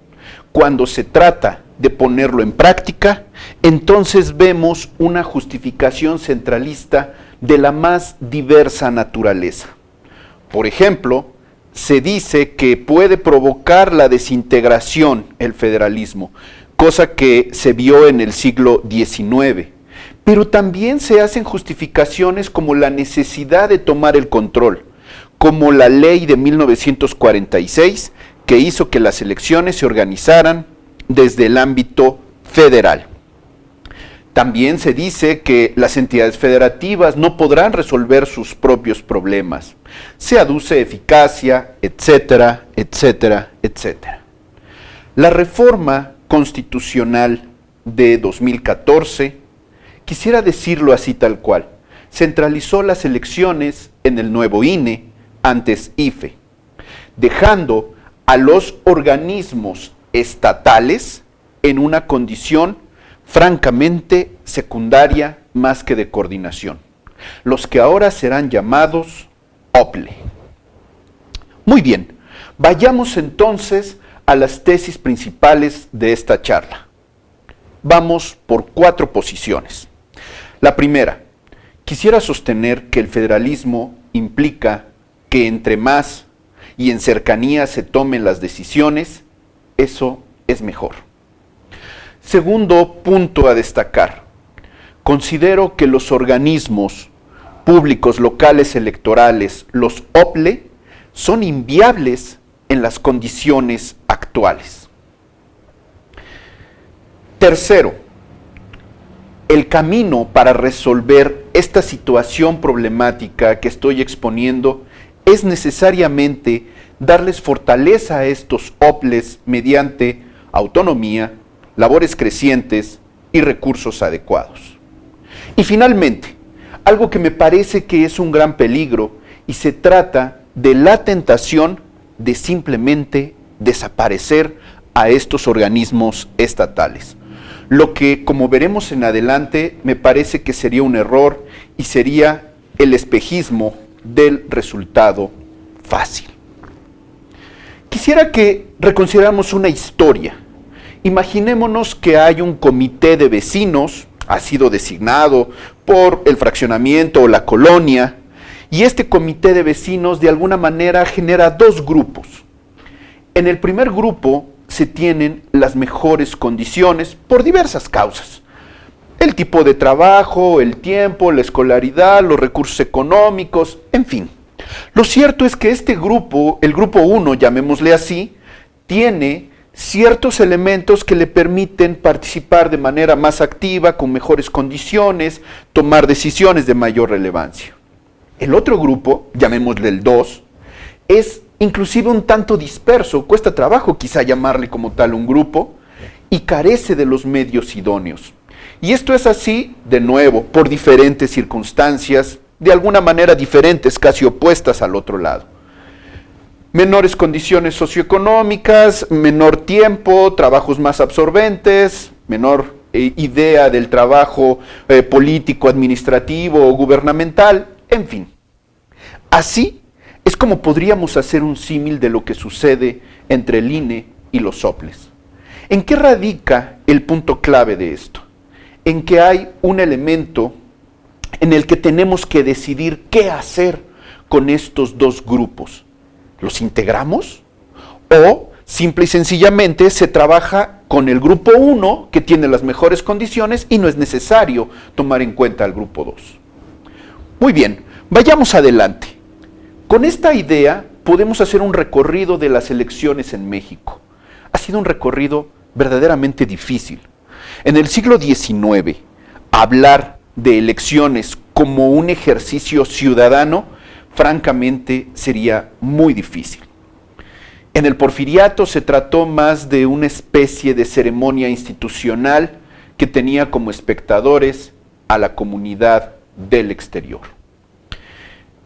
cuando se trata de ponerlo en práctica, entonces vemos una justificación centralista de la más diversa naturaleza. Por ejemplo, se dice que puede provocar la desintegración el federalismo, cosa que se vio en el siglo XIX. pero también se hacen justificaciones como la necesidad de tomar el control, como la ley de 1946 que hizo que las elecciones se organizaran desde el ámbito federal. También se dice que las entidades federativas no podrán resolver sus propios problemas. Se aduce eficacia, etcétera, etcétera, etcétera. La reforma constitucional de 2014, quisiera decirlo así tal cual, centralizó las elecciones en el nuevo INE, antes IFE, dejando a los organismos estatales en una condición francamente secundaria más que de coordinación, los que ahora serán llamados OPLE. Muy bien, vayamos entonces a las tesis principales de esta charla. Vamos por 4 posiciones. La primera, quisiera sostener que el federalismo implica que entre más y en cercanía se tomen las decisiones, eso es mejor. Segundo punto a destacar, considero que los organismos públicos locales electorales, los OPLE, son inviables en las condiciones actuales. Tercero, el camino para resolver esta situación problemática que estoy exponiendo es necesariamente darles fortaleza a estos OPLES mediante autonomía, labores crecientes y recursos adecuados. Y finalmente, algo que me parece que es un gran peligro y se trata de la tentación de simplemente desaparecer a estos organismos estatales. Lo que, como veremos en adelante, me parece que sería un error y sería el espejismo del resultado fácil. Quisiera que reconsideráramos una historia. Imaginémonos que hay un comité de vecinos, ha sido designado por el fraccionamiento o la colonia, y este comité de vecinos de alguna manera genera 2 grupos. En el primer grupo se tienen las mejores condiciones por diversas causas. El tipo de trabajo, el tiempo, la escolaridad, los recursos económicos, en fin. Lo cierto es que este grupo, el grupo 1, llamémosle así, tiene ciertos elementos que le permiten participar de manera más activa, con mejores condiciones, tomar decisiones de mayor relevancia. El otro grupo, llamémosle el 2, es inclusive un tanto disperso, cuesta trabajo quizá llamarle como tal un grupo, y carece de los medios idóneos. Y esto es así, de nuevo, por diferentes circunstancias, de alguna manera diferentes, casi opuestas al otro lado. Menores condiciones socioeconómicas, menor tiempo, trabajos más absorbentes, menor idea del trabajo político, administrativo o gubernamental, en fin. Así es como podríamos hacer un símil de lo que sucede entre el INE y los OPLES. ¿En qué radica el punto clave de esto? En que hay un elemento en el que tenemos que decidir qué hacer con estos 2 grupos. ¿Los integramos? ¿O simple y sencillamente se trabaja con el grupo 1 que tiene las mejores condiciones y no es necesario tomar en cuenta al grupo 2? Muy bien, vayamos adelante. Con esta idea podemos hacer un recorrido de las elecciones en México. Ha sido un recorrido verdaderamente difícil. En el siglo XIX, hablar de elecciones como un ejercicio ciudadano, francamente, sería muy difícil. En el Porfiriato se trató más de una especie de ceremonia institucional que tenía como espectadores a la comunidad del exterior.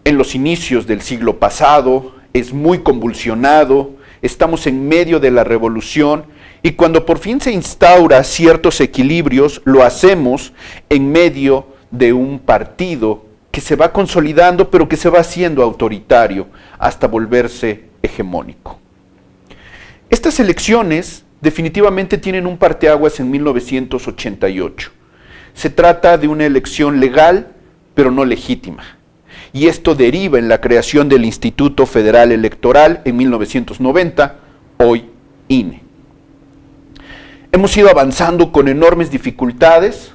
En los inicios del siglo pasado, es muy convulsionado, estamos en medio de la revolución y cuando por fin se instaura ciertos equilibrios, lo hacemos en medio de un partido que se va consolidando, pero que se va haciendo autoritario hasta volverse hegemónico. Estas elecciones definitivamente tienen un parteaguas en 1988. Se trata de una elección legal, pero no legítima. Y esto deriva en la creación del Instituto Federal Electoral en 1990, hoy INE. Hemos ido avanzando con enormes dificultades.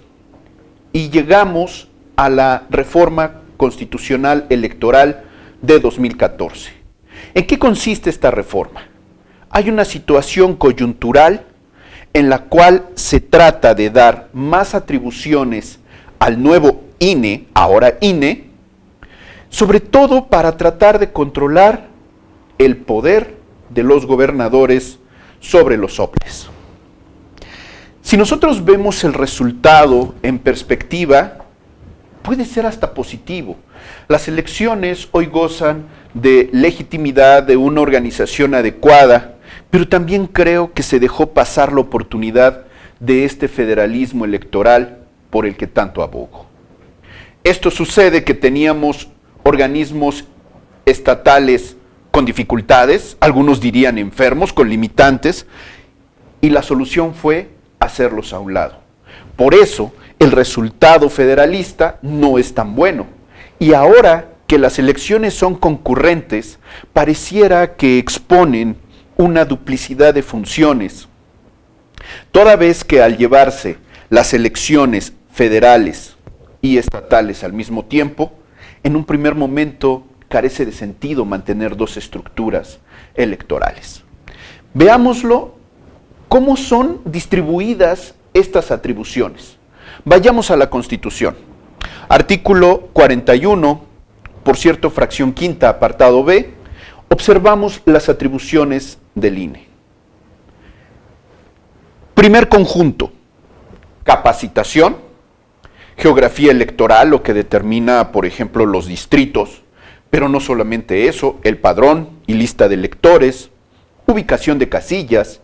y llegamos a la reforma constitucional electoral de 2014. ¿En qué consiste esta reforma? Hay una situación coyuntural en la cual se trata de dar más atribuciones al nuevo INE, ahora INE, sobre todo para tratar de controlar el poder de los gobernadores sobre los soples. Si nosotros vemos el resultado en perspectiva, puede ser hasta positivo. Las elecciones hoy gozan de legitimidad, de una organización adecuada, pero también creo que se dejó pasar la oportunidad de este federalismo electoral por el que tanto abogo. Esto sucede que teníamos organismos estatales con dificultades, algunos dirían enfermos, con limitantes, y la solución fue hacerlos a un lado. Por eso, el resultado federalista no es tan bueno. Y ahora que las elecciones son concurrentes, pareciera que exponen una duplicidad de funciones, toda vez que al llevarse las elecciones federales y estatales al mismo tiempo, en un primer momento carece de sentido mantener dos estructuras electorales. Veámoslo, cómo son distribuidas estas atribuciones. Vayamos a la Constitución. Artículo 41, por cierto, fracción quinta, apartado B, observamos las atribuciones del INE. Primer conjunto, capacitación, geografía electoral, lo que determina, por ejemplo, los distritos, pero no solamente eso, el padrón y lista de electores, ubicación de casillas,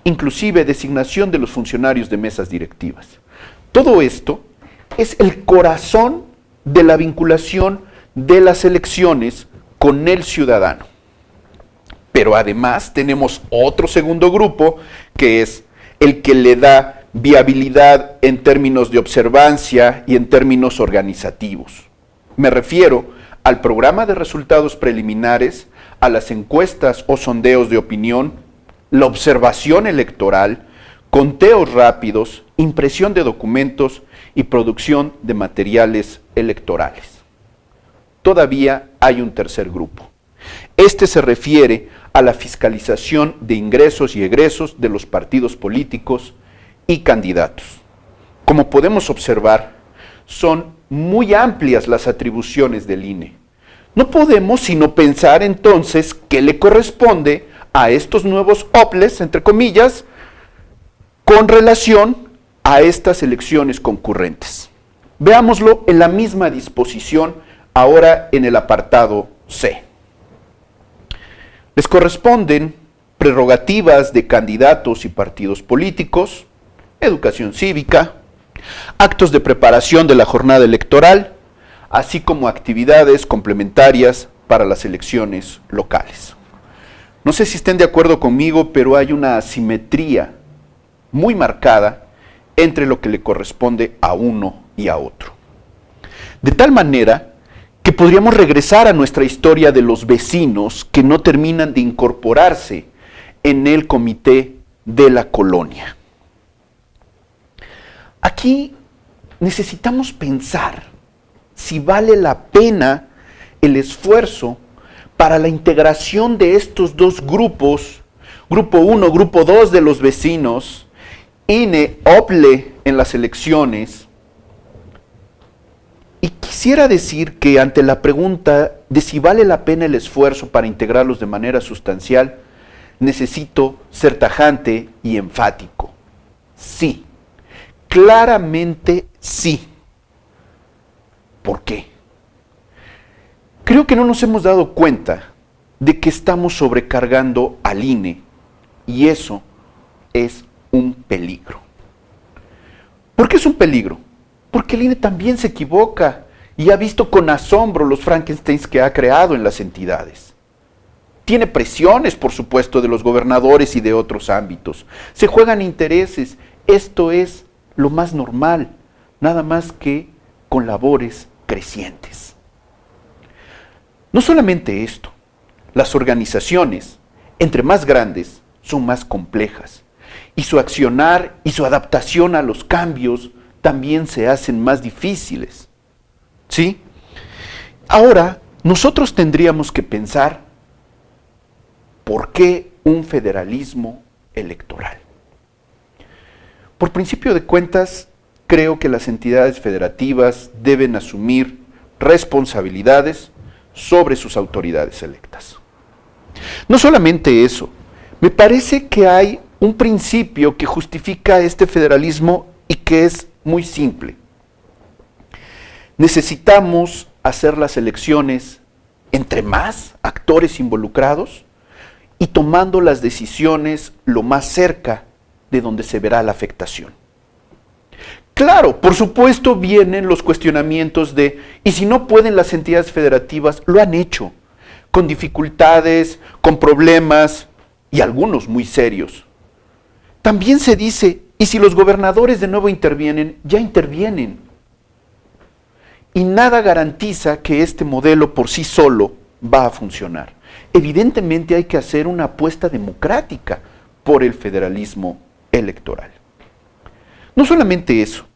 inclusive designación de los funcionarios de mesas directivas. Todo esto es el corazón de la vinculación de las elecciones con el ciudadano. Pero además tenemos otro segundo grupo, que es el que le da viabilidad en términos de observancia y en términos organizativos. Me refiero al programa de resultados preliminares, a las encuestas o sondeos de opinión, la observación electoral, conteos rápidos, impresión de documentos y producción de materiales electorales. Todavía hay un tercer grupo. Este se refiere a la fiscalización de ingresos y egresos de los partidos políticos y candidatos. Como podemos observar, son muy amplias las atribuciones del INE. No podemos sino pensar entonces qué le corresponde a estos nuevos OPLES, entre comillas, con relación a estas elecciones concurrentes. Veámoslo en la misma disposición, ahora en el apartado C. Les corresponden prerrogativas de candidatos y partidos políticos, educación cívica, actos de preparación de la jornada electoral, así como actividades complementarias para las elecciones locales. No sé si estén de acuerdo conmigo, pero hay una asimetría muy marcada entre lo que le corresponde a uno y a otro. De tal manera que podríamos regresar a nuestra historia de los vecinos que no terminan de incorporarse en el comité de la colonia. Aquí necesitamos pensar si vale la pena el esfuerzo para la integración de estos dos grupos, grupo 1, grupo 2 de los vecinos, INE, OPLE en las elecciones. Y quisiera decir que ante la pregunta de si vale la pena el esfuerzo para integrarlos de manera sustancial, necesito ser tajante y enfático. Sí, claramente sí. ¿Por qué? Creo que no nos hemos dado cuenta de que estamos sobrecargando al INE y eso es un peligro. ¿Por qué es un peligro? Porque el INE también se equivoca y ha visto con asombro los Frankensteins que ha creado en las entidades. Tiene presiones, por supuesto, de los gobernadores y de otros ámbitos. Se juegan intereses. Esto es lo más normal, nada más que con labores crecientes. No solamente esto, las organizaciones, entre más grandes, son más complejas y su accionar y su adaptación a los cambios también se hacen más difíciles. ¿Sí? Ahora, nosotros tendríamos que pensar, ¿por qué un federalismo electoral? Por principio de cuentas, creo que las entidades federativas deben asumir responsabilidades sobre sus autoridades electas. No solamente eso, me parece que hay un principio que justifica este federalismo y que es muy simple. Necesitamos hacer las elecciones entre más actores involucrados y tomando las decisiones lo más cerca de donde se verá la afectación. Claro, por supuesto vienen los cuestionamientos de, ¿y si no pueden las entidades federativas? Lo han hecho, con dificultades, con problemas y algunos muy serios. También se dice, ¿y si los gobernadores de nuevo intervienen? Ya intervienen. Y nada garantiza que este modelo por sí solo va a funcionar. Evidentemente hay que hacer una apuesta democrática por el federalismo electoral. No solamente eso,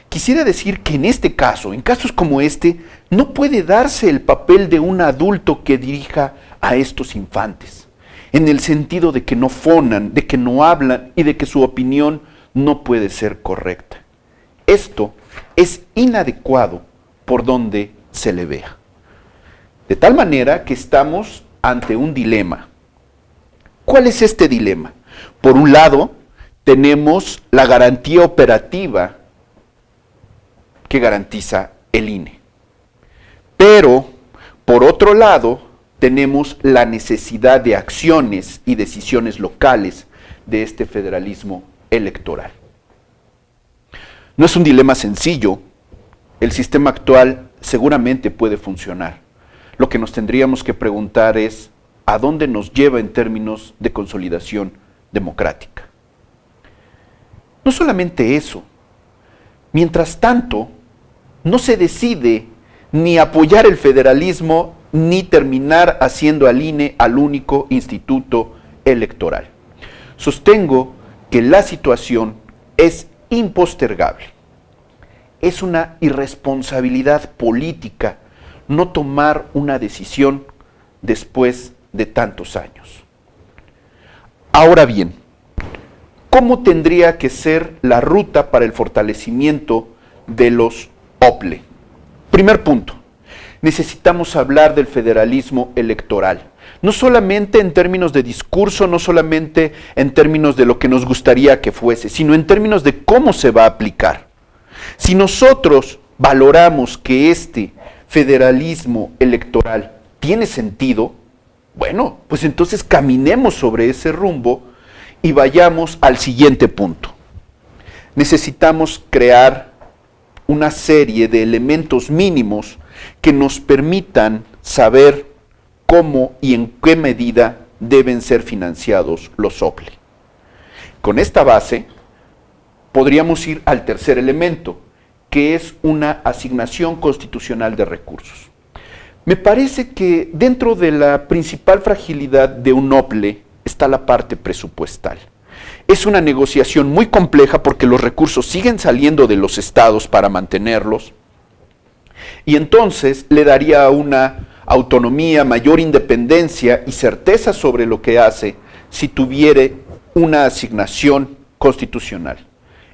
quisiera decir que en este caso, en casos como este, no puede darse el papel de un adulto que dirija a estos infantes, en el sentido de que no fonan, de que no hablan y de que su opinión no puede ser correcta. Esto es inadecuado por donde se le vea. De tal manera que estamos ante un dilema. ¿Cuál es este dilema? Por un lado, tenemos la garantía operativa que garantiza el INE. Pero, por otro lado, tenemos la necesidad de acciones y decisiones locales de este federalismo electoral. No es un dilema sencillo. El sistema actual seguramente puede funcionar. Lo que nos tendríamos que preguntar es, ¿a dónde nos lleva en términos de consolidación democrática? No solamente eso, mientras tanto, no se decide ni apoyar el federalismo ni terminar haciendo al INE al único instituto electoral. Sostengo que la situación es impostergable. Es una irresponsabilidad política no tomar una decisión después de tantos años. Ahora bien, ¿cómo tendría que ser la ruta para el fortalecimiento de los OPLE? Primer punto, necesitamos hablar del federalismo electoral. No solamente en términos de discurso, no solamente en términos de lo que nos gustaría que fuese, sino en términos de cómo se va a aplicar. Si nosotros valoramos que este federalismo electoral tiene sentido, bueno, pues entonces caminemos sobre ese rumbo y vayamos al siguiente punto. Necesitamos crear una serie de elementos mínimos que nos permitan saber cómo y en qué medida deben ser financiados los OPLE. Con esta base, podríamos ir al tercer elemento, que es una asignación constitucional de recursos. Me parece que dentro de la principal fragilidad de un OPLE está la parte presupuestal. Es una negociación muy compleja porque los recursos siguen saliendo de los estados para mantenerlos y entonces le daría una autonomía, mayor independencia y certeza sobre lo que hace si tuviera una asignación constitucional.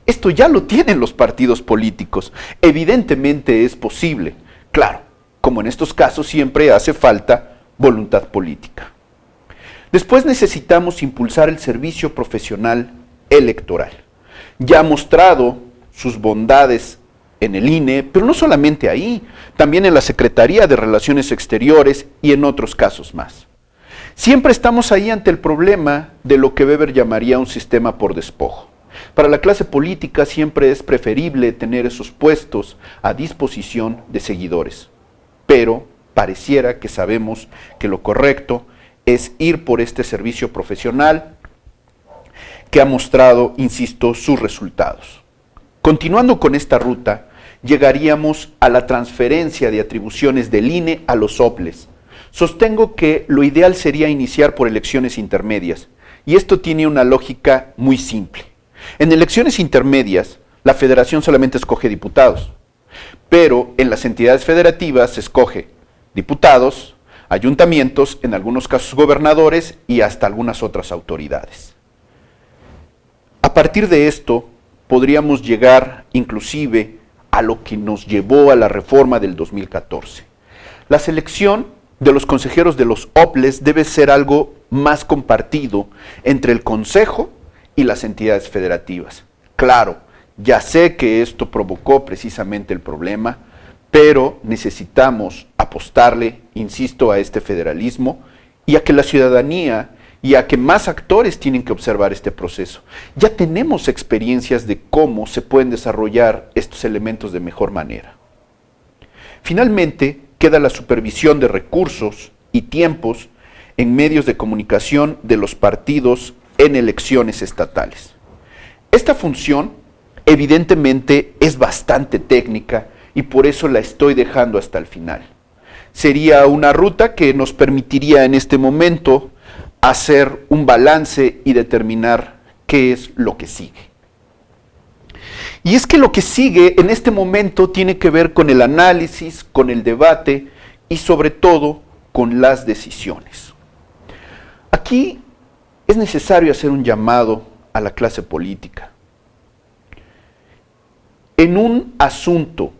Esto ya lo tienen los partidos políticos. Evidentemente es posible. Claro, como en estos casos siempre hace falta voluntad política. Después necesitamos impulsar el servicio profesional electoral. Ya ha mostrado sus bondades en el INE, pero no solamente ahí, también en la Secretaría de Relaciones Exteriores y en otros casos más. Siempre estamos ahí ante el problema de lo que Weber llamaría un sistema por despojo. Para la clase política siempre es preferible tener esos puestos a disposición de seguidores, pero pareciera que sabemos que lo correcto es ir por este servicio profesional que ha mostrado, insisto, sus resultados. Continuando con esta ruta, llegaríamos a la transferencia de atribuciones del INE a los OPLES. Sostengo que lo ideal sería iniciar por elecciones intermedias, y esto tiene una lógica muy simple. En elecciones intermedias, la federación solamente escoge diputados, pero en las entidades federativas se escoge diputados, ayuntamientos, en algunos casos gobernadores y hasta algunas otras autoridades. A partir de esto, podríamos llegar inclusive a lo que nos llevó a la reforma del 2014. La selección de los consejeros de los OPLES debe ser algo más compartido entre el Consejo y las entidades federativas. Claro, ya sé que esto provocó precisamente el problema, pero necesitamos apostarle, insisto, a este federalismo y a que la ciudadanía y a que más actores tienen que observar este proceso. Ya tenemos experiencias de cómo se pueden desarrollar estos elementos de mejor manera. Finalmente, queda la supervisión de recursos y tiempos en medios de comunicación de los partidos en elecciones estatales. Esta función, evidentemente, es bastante técnica y por eso la estoy dejando hasta el final. Sería una ruta que nos permitiría en este momento hacer un balance y determinar qué es lo que sigue. Y es que lo que sigue en este momento tiene que ver con el análisis, con el debate y sobre todo con las decisiones. Aquí es necesario hacer un llamado a la clase política. En un asunto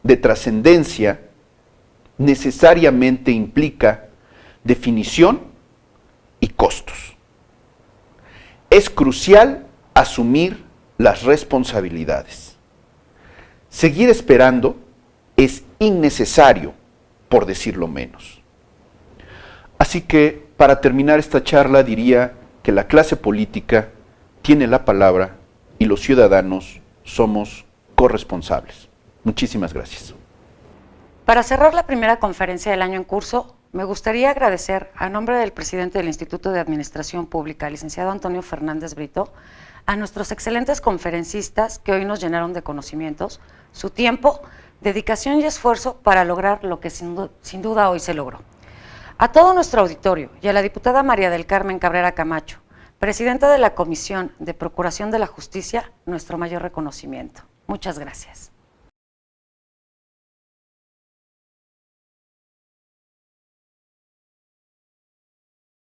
de trascendencia necesariamente implica definición y costos. Es crucial asumir las responsabilidades. Seguir esperando es innecesario, por decirlo menos. Así que, para terminar esta charla, diría que la clase política tiene la palabra y los ciudadanos somos corresponsables. Muchísimas gracias. Para cerrar la primera conferencia del año en curso, me gustaría agradecer, a nombre del presidente del Instituto de Administración Pública, licenciado Antonio Fernández Brito, a nuestros excelentes conferencistas que hoy nos llenaron de conocimientos, su tiempo, dedicación y esfuerzo para lograr lo que sin duda hoy se logró. A todo nuestro auditorio y a la diputada María del Carmen Cabrera Camacho, presidenta de la Comisión de Procuración de la Justicia, nuestro mayor reconocimiento. Muchas gracias.